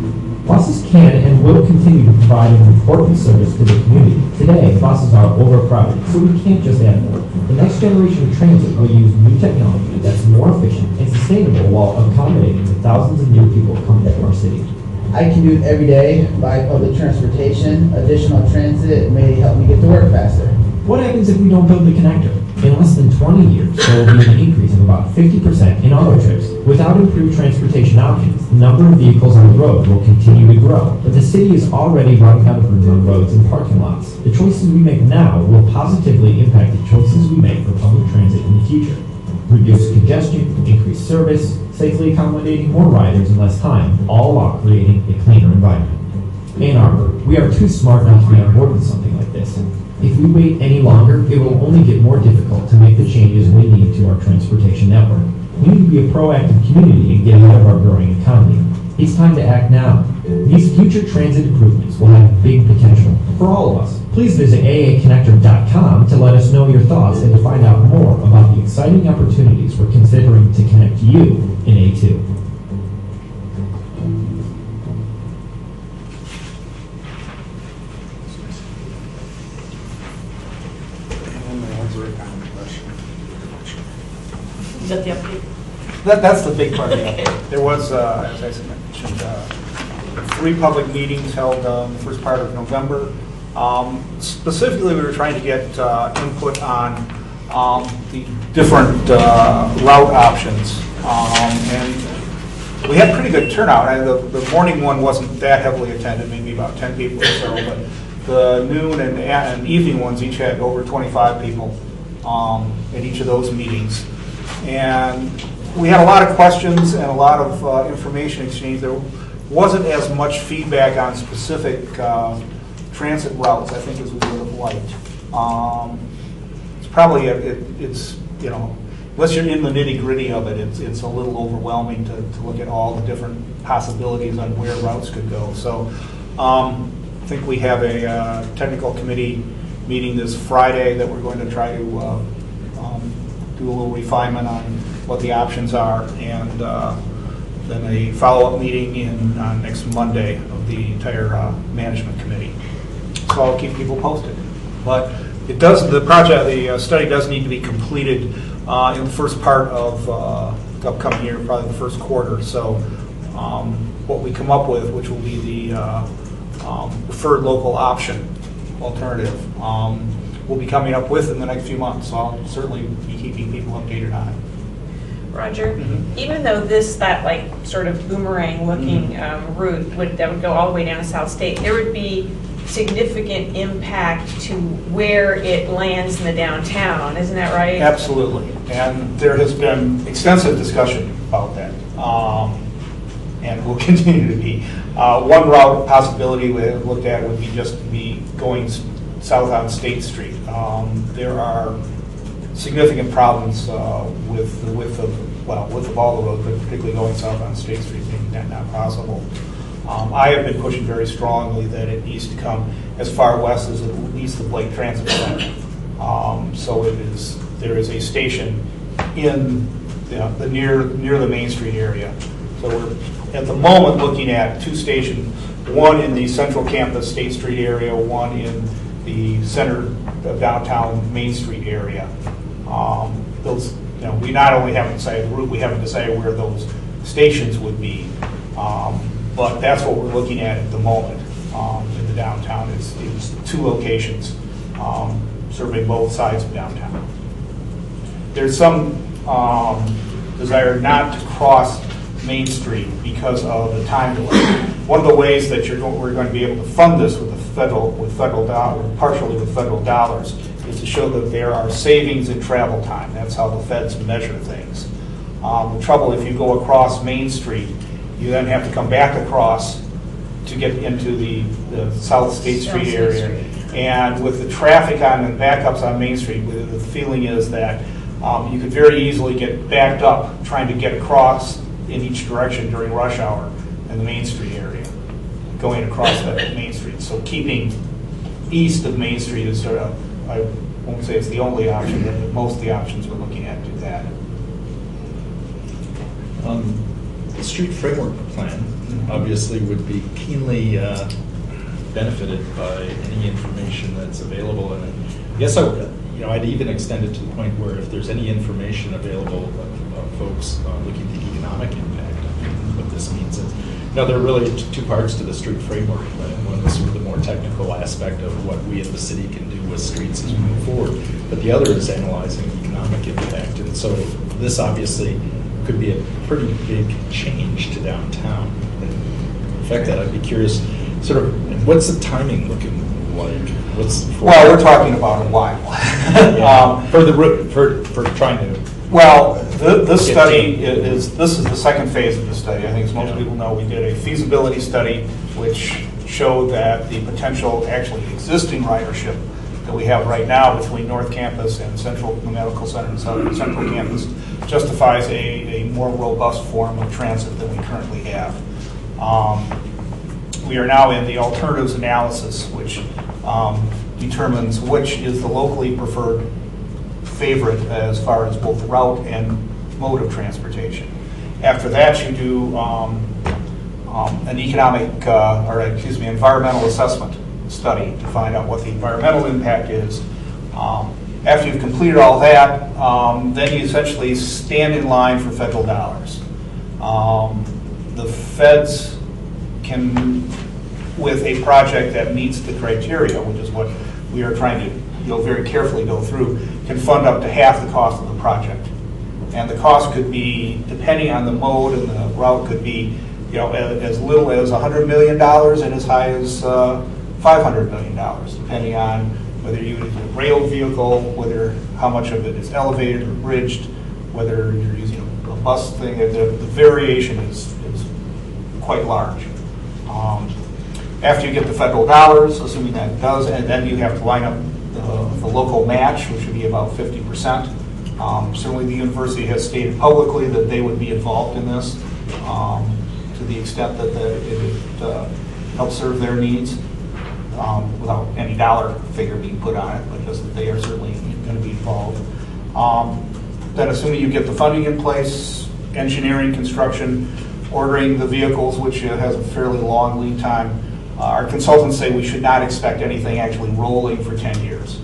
Buses can and will continue to provide an important service to the community. Today, buses are overcrowded, so we can't just add more. The next generation of transit will use new technology that's more efficient and sustainable while accommodating the thousands of new people coming to our city. I commute every day by public transportation. Additional transit may help me get to work faster. What happens if we don't build the connector? In less than 20 years, there will be an increase of about 50% in auto trips. Without improved transportation options, the number of vehicles on the road will continue to grow. But the city is already running out of room on roads and parking lots. The choices we make now will positively impact the choices we make for public transit in the future. Reduce congestion, increase service, safely accommodating more riders in less time, all while creating a cleaner environment. Ann Arbor, we are too smart not to be on board with something like this. If we wait any longer, it will only get more difficult to make the changes we need to our transportation network. We need to be a proactive community and get ahead of our growing economy. It's time to act now. These future transit improvements will have big potential for all of us. Please visit aaconnector.com to let us know your thoughts and to find out more about the exciting opportunities we're considering to connect you in A2. Is that the update? That's the big part of the update. There was, as I mentioned, 3 public meetings held the first part of November. Specifically, we were trying to get input on the different route options. And we had pretty good turnout. The morning one wasn't that heavily attended, maybe about 10 people or so, but the noon and evening ones each had over 25 people at each of those meetings. And we had a lot of questions and a lot of information exchange. There wasn't as much feedback on specific transit routes, I think, as we would have liked. It's probably, it's you know, unless you're in the nitty-gritty of it, it's a little overwhelming to look at all the different possibilities on where routes could go. So I think we have a technical committee meeting this Friday that we're going to try to do a little refinement on what the options are, and then a follow-up meeting on next Monday of the entire management committee. So I'll keep people posted. But it does, the study does need to be completed in the first part of the upcoming year, probably the first quarter. So what we come up with, which will be the preferred local option alternative, we'll be coming up with in the next few months. So I'll certainly be keeping people updated on it. Roger, even though that like sort of boomerang looking route that would go all the way down to South State, there would be significant impact to where it lands in the downtown, isn't that right? Absolutely, and there has been extensive discussion about that, and will continue to be. One route possibility we have looked at would be just to be going south on State Street. There are significant problems with the width of all the roads, but particularly going south on State Street, making that not possible. I have been pushing very strongly that it needs to come as far west as at least the Blake Transit Center. So there is a station in near the Main Street area. So we're at the moment looking at 2 stations, one in the central campus State Street area, one in the center of downtown Main Street area. Those, we not only haven't decided the route, we haven't decided where those stations would be. But that's what we're looking at the moment in the downtown is 2 locations serving both sides of downtown. There's some desire not to cross Main Street because of the time delay. One of the ways that we're going to be able to fund this with federal dollars, partially with federal dollars, is to show that there are savings in travel time. That's how the feds measure things. The trouble, if you go across Main Street, you then have to come back across to get into the South State Street area. And with the traffic on and backups on Main Street, the feeling is that you could very easily get backed up trying to get across in each direction during rush hour in the Main Street area, going across that Main Street. So keeping east of Main Street is sort of, I won't say it's the only option, but most of the options we're looking at do that. The street framework plan obviously would be keenly benefited by any information that's available, and I guess I'd even extend it to the point where if there's any information available of folks looking at the economic impact of what this means. There are really 2 parts to the street framework plan. One is sort of the more technical aspect of what we in the city can do with streets as we move forward, but the other is analyzing economic impact. And so this obviously could be a pretty big change to downtown. In fact, I'd be curious, sort of, what's the timing looking like? Well, we're talking about a while. For trying to. Well, this study is the second phase of the study. I think as most people know, we did a feasibility study which showed that the potential actually existing ridership that we have right now between North Campus and Central Medical Center and Central Campus justifies a more robust form of transit than we currently have. We are now in the alternatives analysis, which determines which is the locally preferred favorite as far as both route and mode of transportation. After that, you do an environmental assessment study to find out what the environmental impact is. After you've completed all that, then you essentially stand in line for federal dollars. The feds can, with a project that meets the criteria, which is what we are trying to very carefully go through, can fund up to half the cost of the project. And the cost could be, depending on the mode and the route, could be as little as $100 million and as high as $500 million, depending on whether you use a rail vehicle, how much of it is elevated or bridged, whether you're using a bus thing. The variation is quite large. After you get the federal dollars, assuming that does, and then you have to line up the local match, which would be about 50%. Certainly the university has stated publicly that they would be involved in this to the extent that it would help serve their needs without any dollar figure being put on it, but just that they are certainly going to be involved. Then assuming you get the funding in place, engineering, construction, ordering the vehicles, which has a fairly long lead time, our consultants say we should not expect anything actually rolling for 10 years.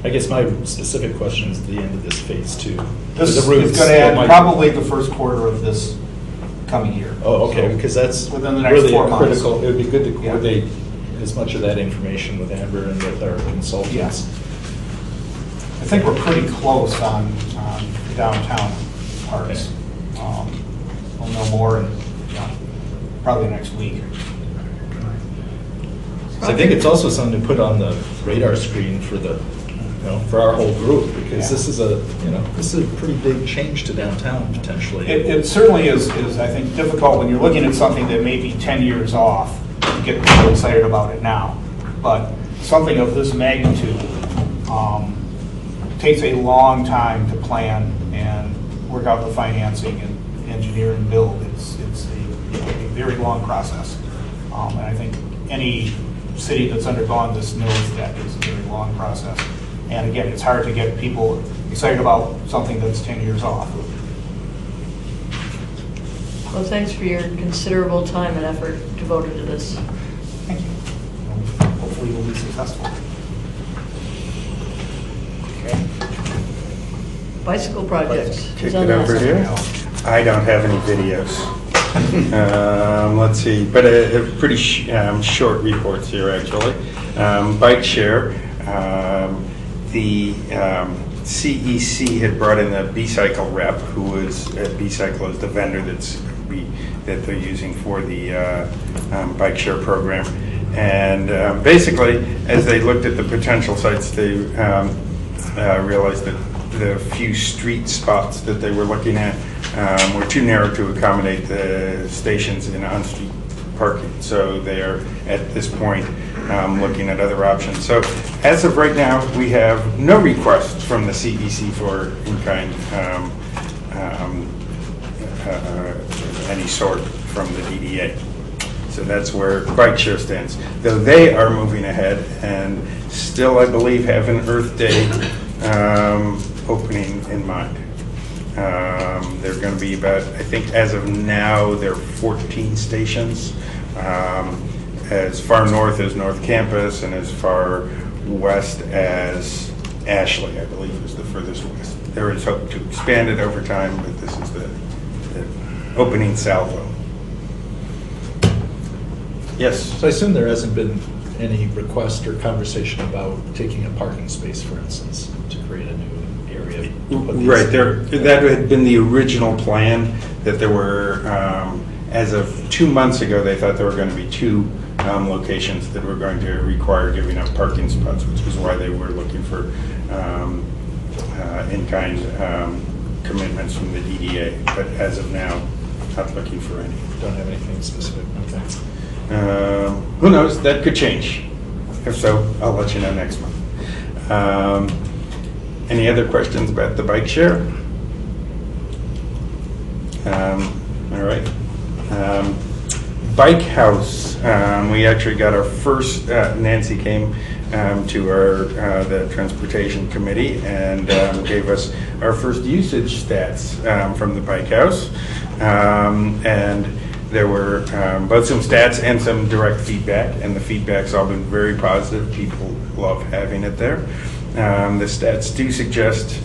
I guess my specific question is the end of this phase 2. This is going to end probably the first quarter of this coming year. Oh, okay, so because that's within the next really 4 months. Critical. It would be good to coordinate as much of that information with Amber and with our consultants. Yes. I think we're pretty close on the downtown parts. Okay. We'll know more in, probably next week. So I think it's also something to put on the radar screen for the, for our whole group, because this is this is a pretty big change to downtown potentially. It certainly is, I think, difficult when you're looking at something that may be 10 years off to get people excited about it now. But something of this magnitude takes a long time to plan and work out the financing and engineer and build. It's a very long process. And I think any city that's undergone this knows that it's a very long process. And again, it's hard to get people excited about something that's 10 years off. Well, thanks for your considerable time and effort devoted to this. Thank you. Hopefully we'll be successful. Okay. Bicycle projects. Kick Who's on it that over side? here. I don't have any videos. Let's see, but a pretty short reports here, actually. Bike share. The CEC had brought in the B-Cycle rep, who was, B-Cycle is the vendor that they're using for the bike share program. And basically, as they looked at the potential sites, they realized that the few street spots that they were looking at were too narrow to accommodate the stations in on-street parking. So they are, at this point, looking at other options. So as of right now, we have no request from the CEC for in-kind any sort from the DDA. So that's where bike share stands. Though they are moving ahead and still, I believe, have an Earth Day opening in mind. They're going to be about, I think as of now, there are 14 stations. As far north as North Campus and as far west as Ashley, I believe, is the furthest west. There is hope to expand it over time, but this is the opening salvo. Yes? So I assume there hasn't been any request or conversation about taking a parking space, for instance, to create a new area? Right, that had been the original plan, that there were, as of 2 months ago, they thought there were going to be 2 locations that were going to require giving up parking spots, which was why they were looking for in-kind commitments from the DDA. But as of now, not looking for any. Don't have anything specific, okay. Who knows, that could change. If so, I'll let you know next month. Any other questions about the bike share? All right. Bike house. We actually got our first. Nancy came to the transportation committee and gave us our first usage stats from the bike house, and there were both some stats and some direct feedback, and the feedback's all been very positive. People love having it there. The stats do suggest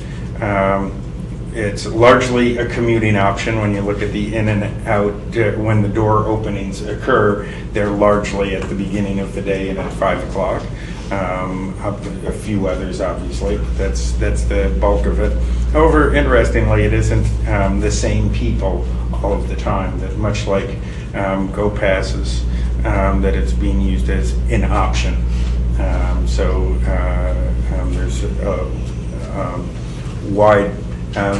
it's largely a commuting option. When you look at the in and out, when the door openings occur, they're largely at the beginning of the day and at 5 o'clock. A few others, obviously, but that's the bulk of it. However, interestingly, it isn't the same people all of the time. That much like Go Passes, that it's being used as an option. So there's a wide.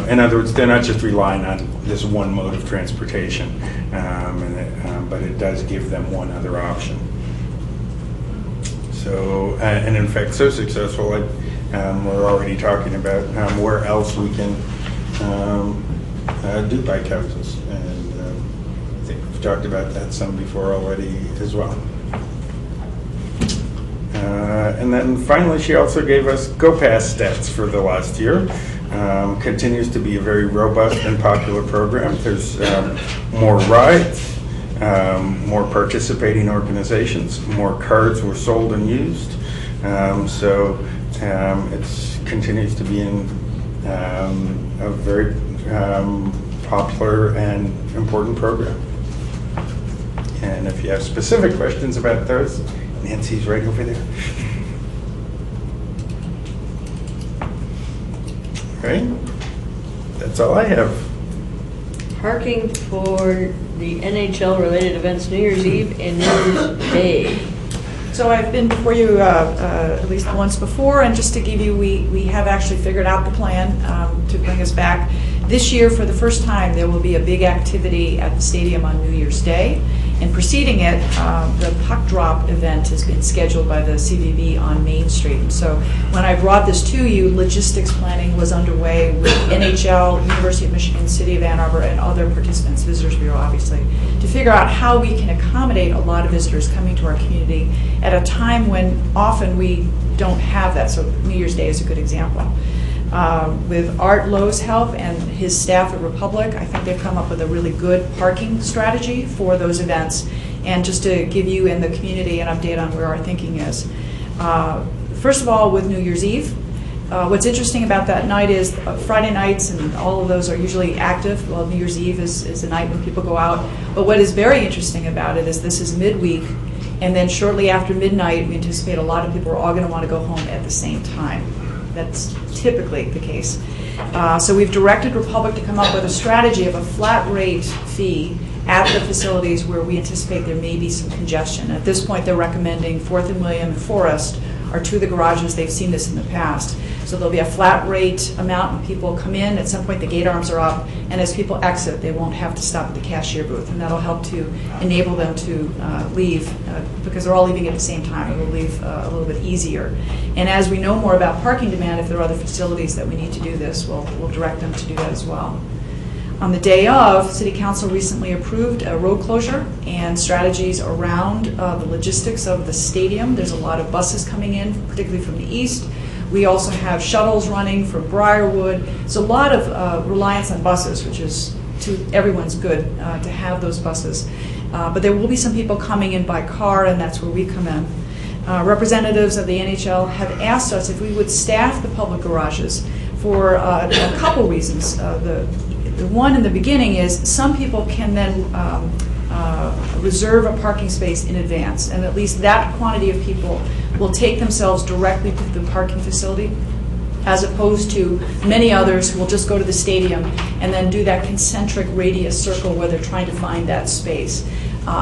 In other words, they're not just relying on this one mode of transportation, but it does give them one other option. So, and in fact, so successful, we're already talking about where else we can do bike houses. And I think we've talked about that some before already as well. And then finally, she also gave us GoPass stats for the last year. Continues to be a very robust and popular program. There's more rides, more participating organizations, more cards were sold and used. So it continues to be a very popular and important program. And if you have specific questions about those, Nancy's right over there. Okay, that's all I have. Parking for the NHL-related events, New Year's Eve and New Year's Day. So I've been before you at least once before, and just to give you, we have actually figured out the plan to bring us back. This year, for the first time, there will be a big activity at the stadium on New Year's Day. And preceding it, the puck drop event has been scheduled by the CVB on Main Street. And so when I brought this to you, logistics planning was underway with NHL, University of Michigan, City of Ann Arbor, and other participants, Visitors Bureau obviously, to figure out how we can accommodate a lot of visitors coming to our community at a time when often we don't have that. So New Year's Day is a good example. With Art Lowe's help and his staff at Republic, I think they've come up with a really good parking strategy for those events. And just to give you and the community an update on where our thinking is. First of all, with New Year's Eve, what's interesting about that night is Friday nights and all of those are usually active. Well, New Year's Eve is the night when people go out. But what is very interesting about it is this is midweek, and then shortly after midnight, we anticipate a lot of people are all going to want to go home at the same time. That's typically the case. So we've directed Republic to come up with a strategy of a flat rate fee at the facilities where we anticipate there may be some congestion. At this point, they're recommending 4th and William and Forest are two of the garages. They've seen this in the past. So there'll be a flat rate amount when people come in. At some point, the gate arms are up, and as people exit, they won't have to stop at the cashier booth, and that'll help to enable them to leave because they're all leaving at the same time. It will leave a little bit easier. And as we know more about parking demand, if there are other facilities that we need to do this, we'll direct them to do that as well. On the day of, City Council recently approved a road closure and strategies around the logistics of the stadium. There's a lot of buses coming in, particularly from the east. We also have shuttles running from Briarwood. So a lot of reliance on buses, which is to everyone's good to have those buses. But there will be some people coming in by car, and that's where we come in. Representatives of the NHL have asked us if we would staff the public garages for a couple reasons. The one in the beginning is some people can then reserve a parking space in advance, and at least that quantity of people will take themselves directly to the parking facility, as opposed to many others who will just go to the stadium and then do that concentric radius circle where they're trying to find that space.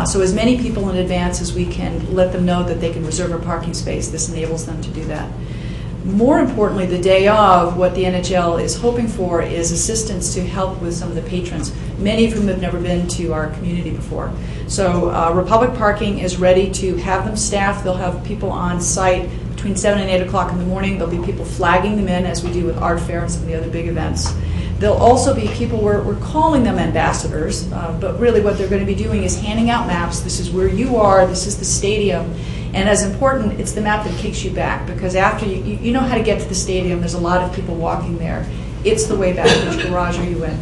So as many people in advance as we can let them know that they can reserve a parking space, this enables them to do that. More importantly, the day of, what the NHL is hoping for is assistance to help with some of the patrons, many of whom have never been to our community before. So Republic Parking is ready to have them staffed. They'll have people on site between 7 and 8 o'clock in the morning. There'll be people flagging them in, as we do with Art Fair and some of the other big events. There'll also be people, we're calling them ambassadors, but really what they're going to be doing is handing out maps. This is where you are, this is the stadium. And as important, it's the map that kicks you back, because after you know how to get to the stadium, there's a lot of people walking there. It's the way back. Which garage are you in?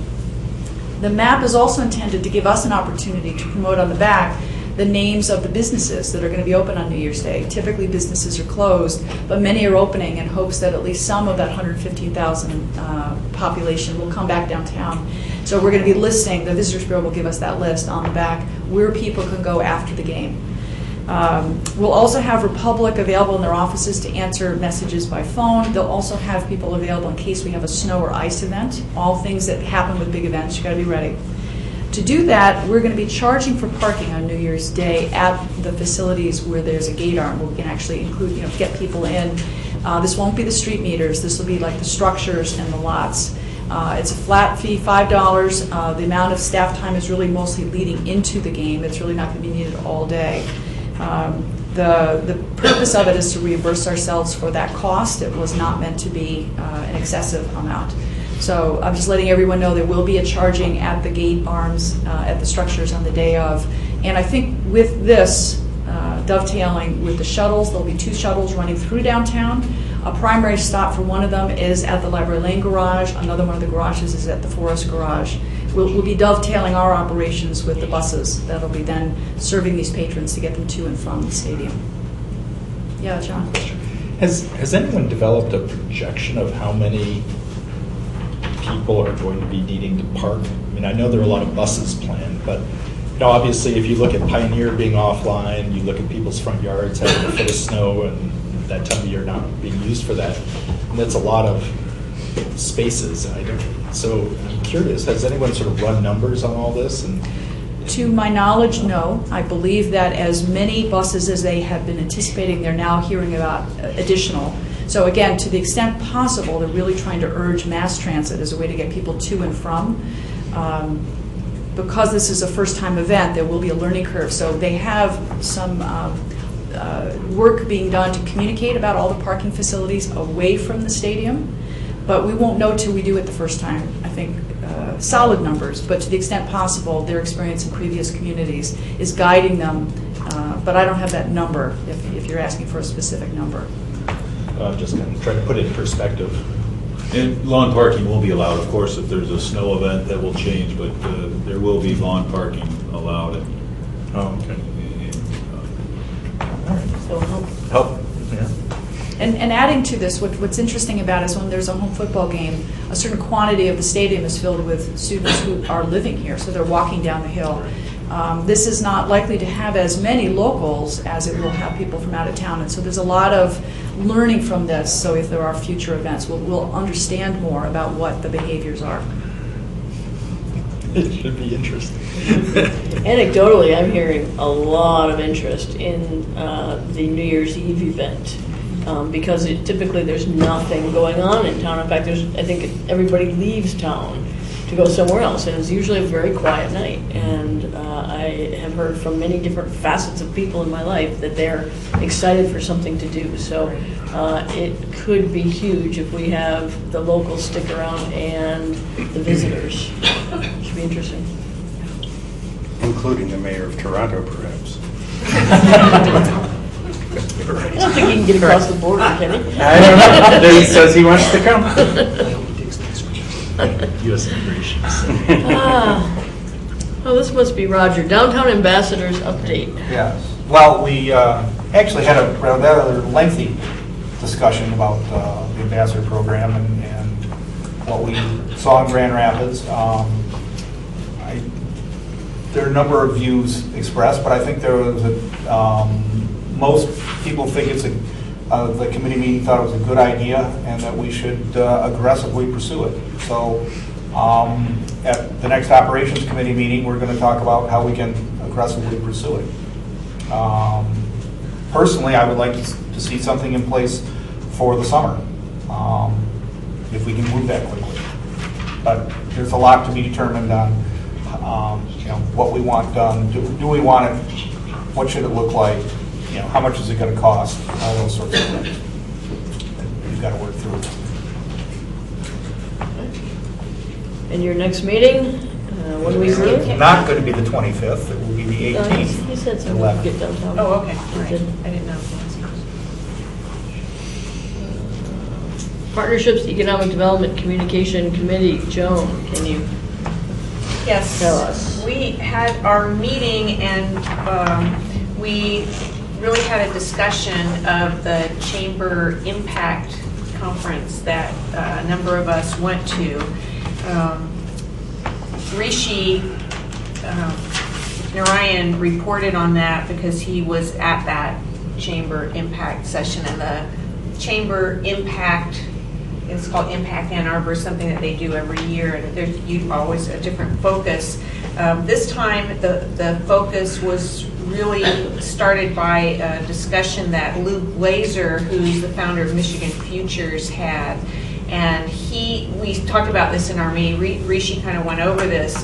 The map is also intended to give us an opportunity to promote on the back the names of the businesses that are going to be open on New Year's Day. Typically businesses are closed, but many are opening in hopes that at least some of that 115,000 population will come back downtown. So we're going to be listing, the Visitors Bureau will give us that list on the back, where people can go after the game. We'll also have Republic available in their offices to answer messages by phone. They'll also have people available in case we have a snow or ice event. All things that happen with big events, you've got to be ready. To do that, we're going to be charging for parking on New Year's Day at the facilities where there's a gate arm, where we can actually include, get people in. This won't be the street meters. This will be like the structures and the lots. It's a flat fee, $5. The amount of staff time is really mostly leading into the game. It's really not going to be needed all day. The purpose of it is to reimburse ourselves for that cost. It was not meant to be an excessive amount. So I'm just letting everyone know there will be a charging at the gate arms, at the structures on the day of. And I think with this, dovetailing with the shuttles, there'll be 2 shuttles running through downtown. A primary stop for one of them is at the Library Lane Garage. Another one of the garages is at the Forest Garage. We'll be dovetailing our operations with the buses that'll be then serving these patrons to get them to and from the stadium. Yeah, John? Has anyone developed a projection of how many people are going to be needing to park? I mean, I know there are a lot of buses planned, but obviously if you look at Pioneer being offline, you look at people's front yards having a foot of snow and that time of year not being used for that, and that's a lot of spaces. So I'm curious, has anyone sort of run numbers on all this? And To my knowledge, no. I believe that as many buses as they have been anticipating, they're now hearing about additional. So again, to the extent possible, they're really trying to urge mass transit as a way to get people to and from. Because this is a first-time event, there will be a learning curve. So they have some work being done to communicate about all the parking facilities away from the stadium. But we won't know till we do it the first time. I think solid numbers, but to the extent possible, their experience in previous communities is guiding them. But I don't have that number if you're asking for a specific number. Just kind of try to put it in perspective. And lawn parking will be allowed, of course, if there's a snow event, that will change, but there will be lawn parking allowed. Okay. So Help. Yeah. And adding to this, what's interesting about it is when there's a home football game, a certain quantity of the stadium is filled with students who are living here, so they're walking down the hill. This is not likely to have as many locals as it will have people from out of town, and so there's a lot of learning from this. So if there are future events, we'll understand more about what the behaviors are. It should be interesting. anecdotally, I'm hearing a lot of interest in the New Year's Eve event. Because typically there's nothing going on in town. In fact, I think everybody leaves town to go somewhere else, and it's usually a very quiet night. And I have heard from many different facets of people in my life that they're excited for something to do. So it could be huge if we have the locals stick around and the visitors. It should be interesting. Including the mayor of Toronto, perhaps. I don't think he can get across the border, can he? I don't know. He says he wants to come. U.S. immigration. Oh, this must be Roger. Downtown Ambassadors update. Yes. Well, we actually had a rather lengthy discussion about the ambassador program and what we saw in Grand Rapids. There are a number of views expressed, but I think there was most people think it's the committee meeting thought it was a good idea and that we should aggressively pursue it. So at the next operations committee meeting, we're going to talk about how we can aggressively pursue it. Personally, I would like to see something in place for the summer, if we can move that quickly. But there's a lot to be determined on what we want done. Do we want it? What should it look like? How much is it going to cost? All those sorts of things. We've got to work through it. And your next meeting, when we meet? It's not going to be the 25th. It will be the 18th. He said something to get downtown. Oh, okay. All right. I didn't know. Partnerships Economic Development Communication Committee. Joan, can you Yes. tell us? We had our meeting and we really had a discussion of the Chamber Impact Conference that a number of us went to. Rishi Narayan reported on that because he was at that Chamber Impact session, and the Chamber Impact, it's called Impact Ann Arbor, something that they do every year, and there's always a different focus. This time, the focus was really started by a discussion that Luke Glazer, who's the founder of Michigan Futures, had. And we talked about this in our meeting. Rishi kind of went over this.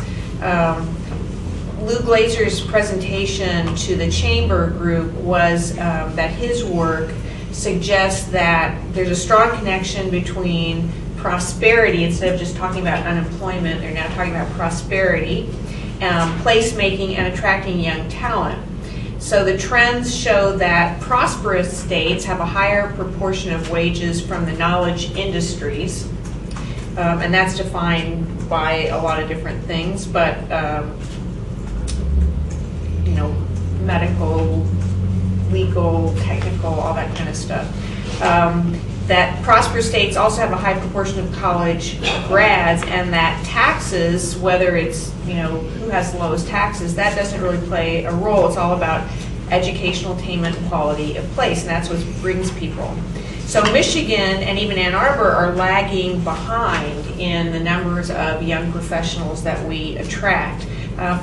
Luke Glazer's presentation to the Chamber group was that his work suggests that there's a strong connection between prosperity, instead of just talking about unemployment, they're now talking about prosperity, placemaking, and attracting young talent. So the trends show that prosperous states have a higher proportion of wages from the knowledge industries, and that's defined by a lot of different things, but medical, legal, technical, all that kind of stuff. That prosperous states also have a high proportion of college grads, and that taxes, whether it's who has the lowest taxes, that doesn't really play a role. It's all about educational attainment and quality of place, and that's what brings people. So Michigan and even Ann Arbor are lagging behind in the numbers of young professionals that we attract.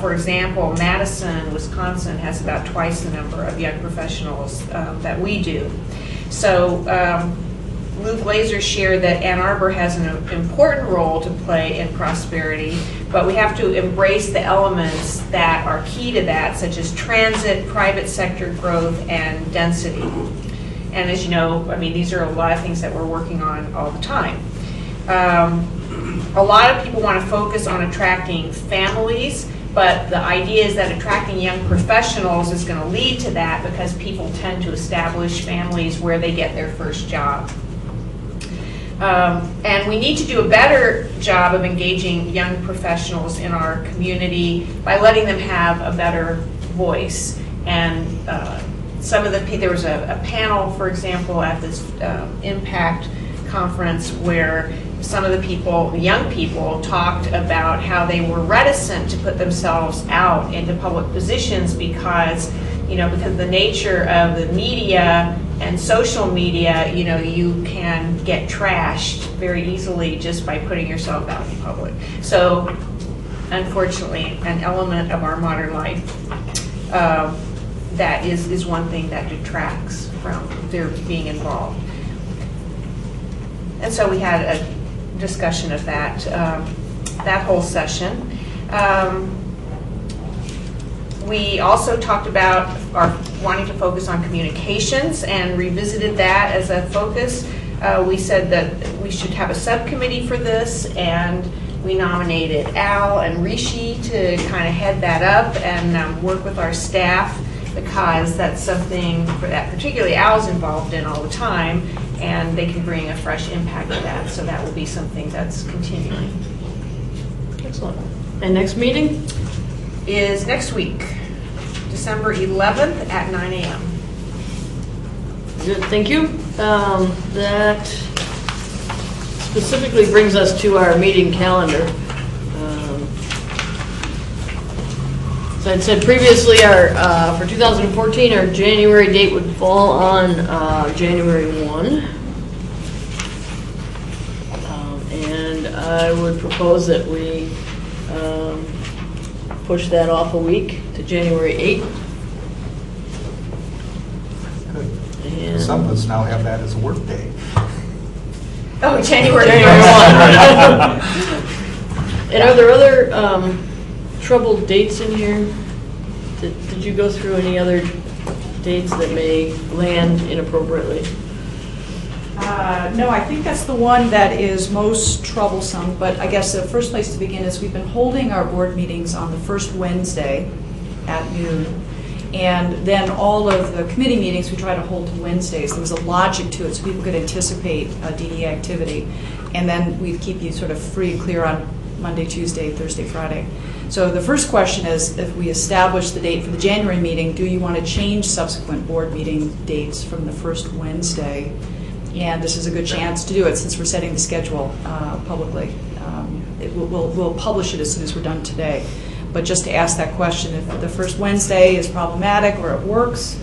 For example, Madison, Wisconsin has about twice the number of young professionals that we do. So Lou Glazer shared that Ann Arbor has an important role to play in prosperity, but we have to embrace the elements that are key to that, such as transit, private sector growth, and density. And as you know, I mean, these are a lot of things that we're working on all the time. A lot of people want to focus on attracting families, but the idea is that attracting young professionals is going to lead to that because people tend to establish families where they get their first job. And we need to do a better job of engaging young professionals in our community by letting them have a better voice. And there was a panel, for example, at this Impact conference where some of the young people talked about how they were reticent to put themselves out into public positions because of the nature of the media and social media, you can get trashed very easily just by putting yourself out in public. So, unfortunately, an element of our modern life that is one thing that detracts from their being involved. And so we had a discussion of that whole session. We also talked about our wanting to focus on communications and revisited that as a focus. We said that we should have a subcommittee for this, and we nominated Al and Rishi to kind of head that up and work with our staff, because that's something that particularly Al's involved in all the time, and they can bring a fresh impact to that. So that will be something that's continuing. Excellent. And next meeting? Is next week, December 11th at 9 a.m. Good, thank you. That specifically brings us to our meeting calendar. As I'd said previously, for 2014, our January date would fall on January 1. And I would propose that we push that off a week to January 8th. And Some of us now have that as a work day. Oh, January 1. And are there other troubled dates in here? Did you go through any other dates that may land inappropriately? No, I think that's the one that is most troublesome, but I guess the first place to begin is we've been holding our board meetings on the first Wednesday at noon, and then all of the committee meetings we try to hold to Wednesdays. There was a logic to it so people could anticipate DDA activity, and then we keep you sort of free and clear on Monday, Tuesday, Thursday, Friday. So the first question is, if we establish the date for the January meeting, do you want to change subsequent board meeting dates from the first Wednesday? And this is a good chance to do it since we're setting the schedule publicly. We'll publish it as soon as we're done today. But just to ask that question, if the first Wednesday is problematic or it works,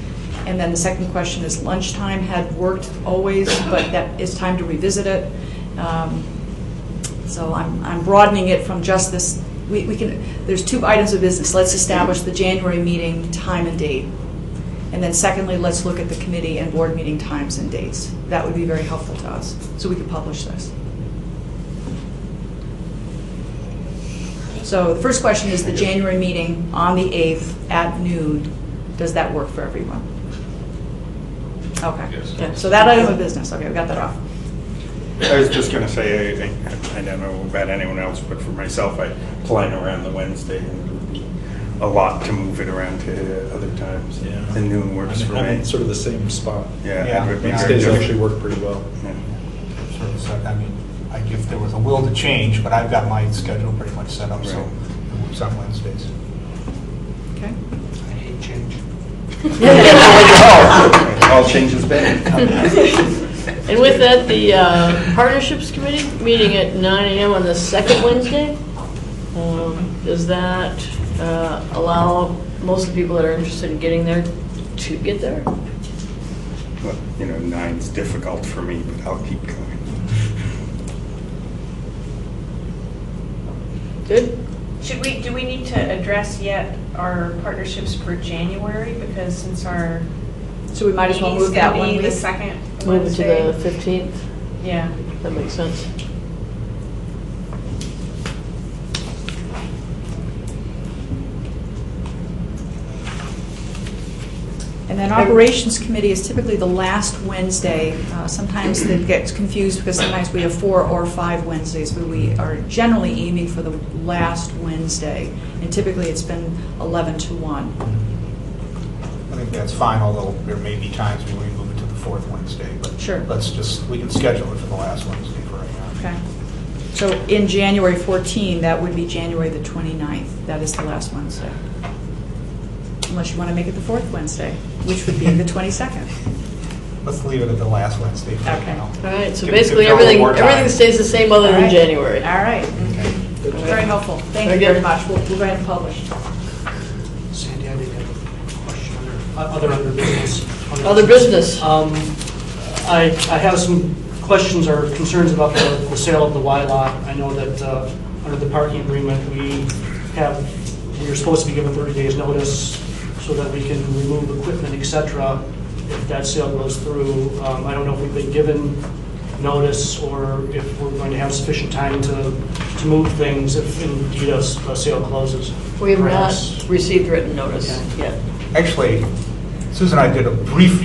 and then the second question is lunchtime had worked always, but that it's time to revisit it. So I'm broadening it from just this. We can. There's two items of business. Let's establish the January meeting time and date. And then secondly, let's look at the committee and board meeting times and dates. That would be very helpful to us, so we could publish this. So the first question is the January meeting on the 8th at noon. Does that work for everyone? Okay. Yes. Yeah, so that item of business, okay, we got that off. I was just going to say, I don't know about anyone else, but for myself, I plan around the Wednesday, and it would be a lot to move it around to other times. Yeah. The noon works for I'm me. in sort of the same spot. Yeah, it would be Wednesdays very actually work pretty well. Yeah. So, I mean, if there was a will to change, but I've got my schedule pretty much set up, so it works on Wednesdays. Okay. I hate change. All changes bad. And with that, the Partnerships Committee meeting at 9 a.m. on the second Wednesday. Does that allow most of the people that are interested in getting there to get there? Well, 9's difficult for me, but I'll keep going. Good? Do we need to address yet our partnerships for January? Because since our So we might as well meeting's move that gonna one be week. the second Move it to Wednesday. the 15th. Yeah. That makes sense. And then Operations Committee is typically the last Wednesday. Sometimes it gets confused because sometimes we have 4 or 5 Wednesdays, but we are generally aiming for the last Wednesday. And typically it's been 11 to 1. I think that's fine, although there may be times when we move it to the fourth Wednesday. But Sure. we can schedule it for the last Wednesday for right now. Okay. So in January 14, that would be January the 29th. That is the last Wednesday. Unless you want to make it the fourth Wednesday, which would be the 22nd. Let's leave it at the last Wednesday for right now. All right, so Give basically Joe a little everything more time. everything stays the same other All than right. January. All right. Very helpful. Thank you Very very good. much. We'll go ahead and publish. Sandy, I did have a question other business. Other business. I have some questions or concerns about the sale of the Y lot. I know that under the parking agreement, we're supposed to be given 30 days notice so that we can remove equipment, et cetera, if that sale goes through. I don't know if we've been given notice or if we're going to have sufficient time to move things if indeed a sale closes. We have Perhaps. not received written notice yet. Actually, Susan and I did a brief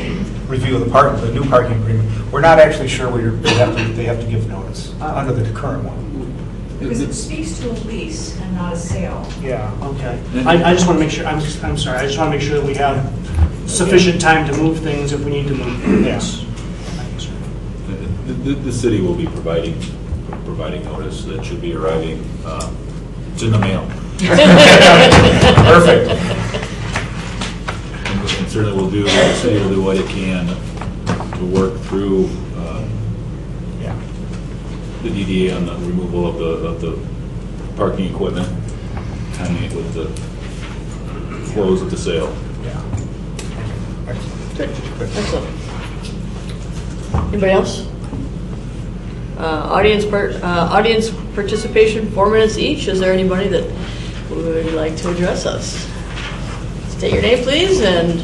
review of the new parking agreement. We're not actually sure they have to give notice under the current one. Because it speaks to a lease and not a sale. Yeah. Okay. I just want to make sure, I'm sorry, I just want to make sure that we have sufficient time to move things if we need to move things. Yes. The city will be providing notice that should be arriving. It's in the mail. Perfect. And certainly the city will do what it can to work through the DDA on the removal of the parking equipment, timing it with the close of the sale. Yeah. Excellent. Anybody else? Audience participation, 4 minutes each. Is there anybody that would like to address us? State your name, please, and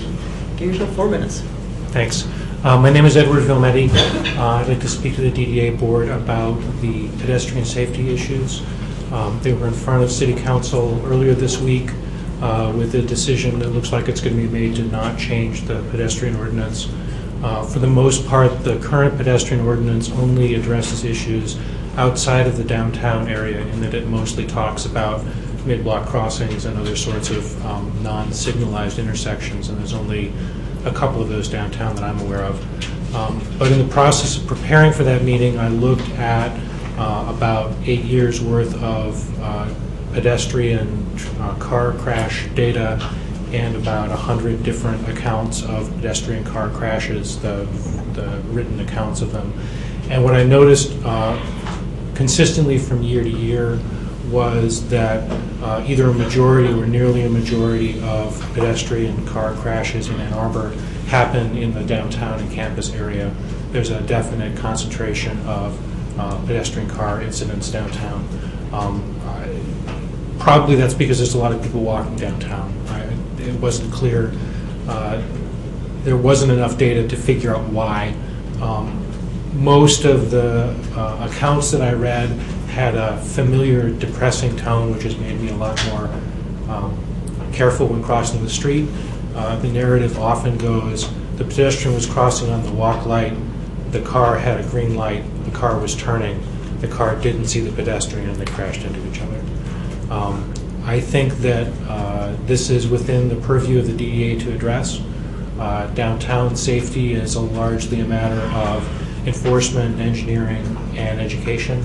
give yourself 4 minutes. Thanks. My name is Edward Vilmetti. I'd like to speak to the DDA board about the pedestrian safety issues. They were in front of City Council earlier this week with a decision that looks like it's going to be made to not change the pedestrian ordinance. For the most part, the current pedestrian ordinance only addresses issues outside of the downtown area in that it mostly talks about mid-block crossings and other sorts of non-signalized intersections, and there's only a couple of those downtown that I'm aware of. But in the process of preparing for that meeting, I looked at about 8 years worth of pedestrian car crash data and about 100 different accounts of pedestrian car crashes, the written accounts of them. And what I noticed consistently from year to year was that either a majority or nearly a majority of pedestrian car crashes in Ann Arbor happen in the downtown and campus area. There's a definite concentration of pedestrian car incidents downtown. Probably that's because there's a lot of people walking downtown. It wasn't clear. There wasn't enough data to figure out why. Most of the accounts that I read had a familiar, depressing tone, which has made me a lot more careful when crossing the street. The narrative often goes, the pedestrian was crossing on the walk light, the car had a green light, the car was turning, the car didn't see the pedestrian, and they crashed into each other. I think that this is within the purview of the DEA to address. Downtown safety is largely a matter of enforcement, engineering, and education.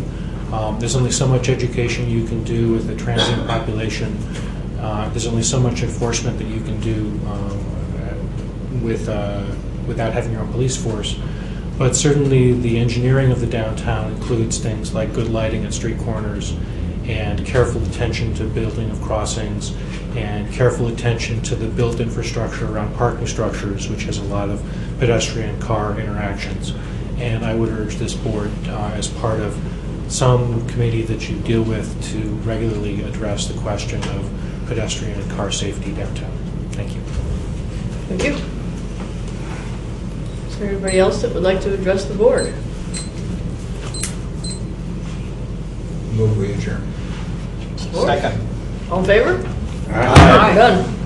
There's only so much education you can do with a transient population. There's only so much enforcement that you can do without having your own police force. But certainly the engineering of the downtown includes things like good lighting at street corners and careful attention to building of crossings, and careful attention to the built infrastructure around parking structures, which has a lot of pedestrian car interactions. And I would urge this board, as part of some committee that you deal with, to regularly address the question of pedestrian and car safety downtown. Thank you. Thank you. Is there anybody else that would like to address the board? Move we adjourn. Support? Second. All in favor? Aye. Done.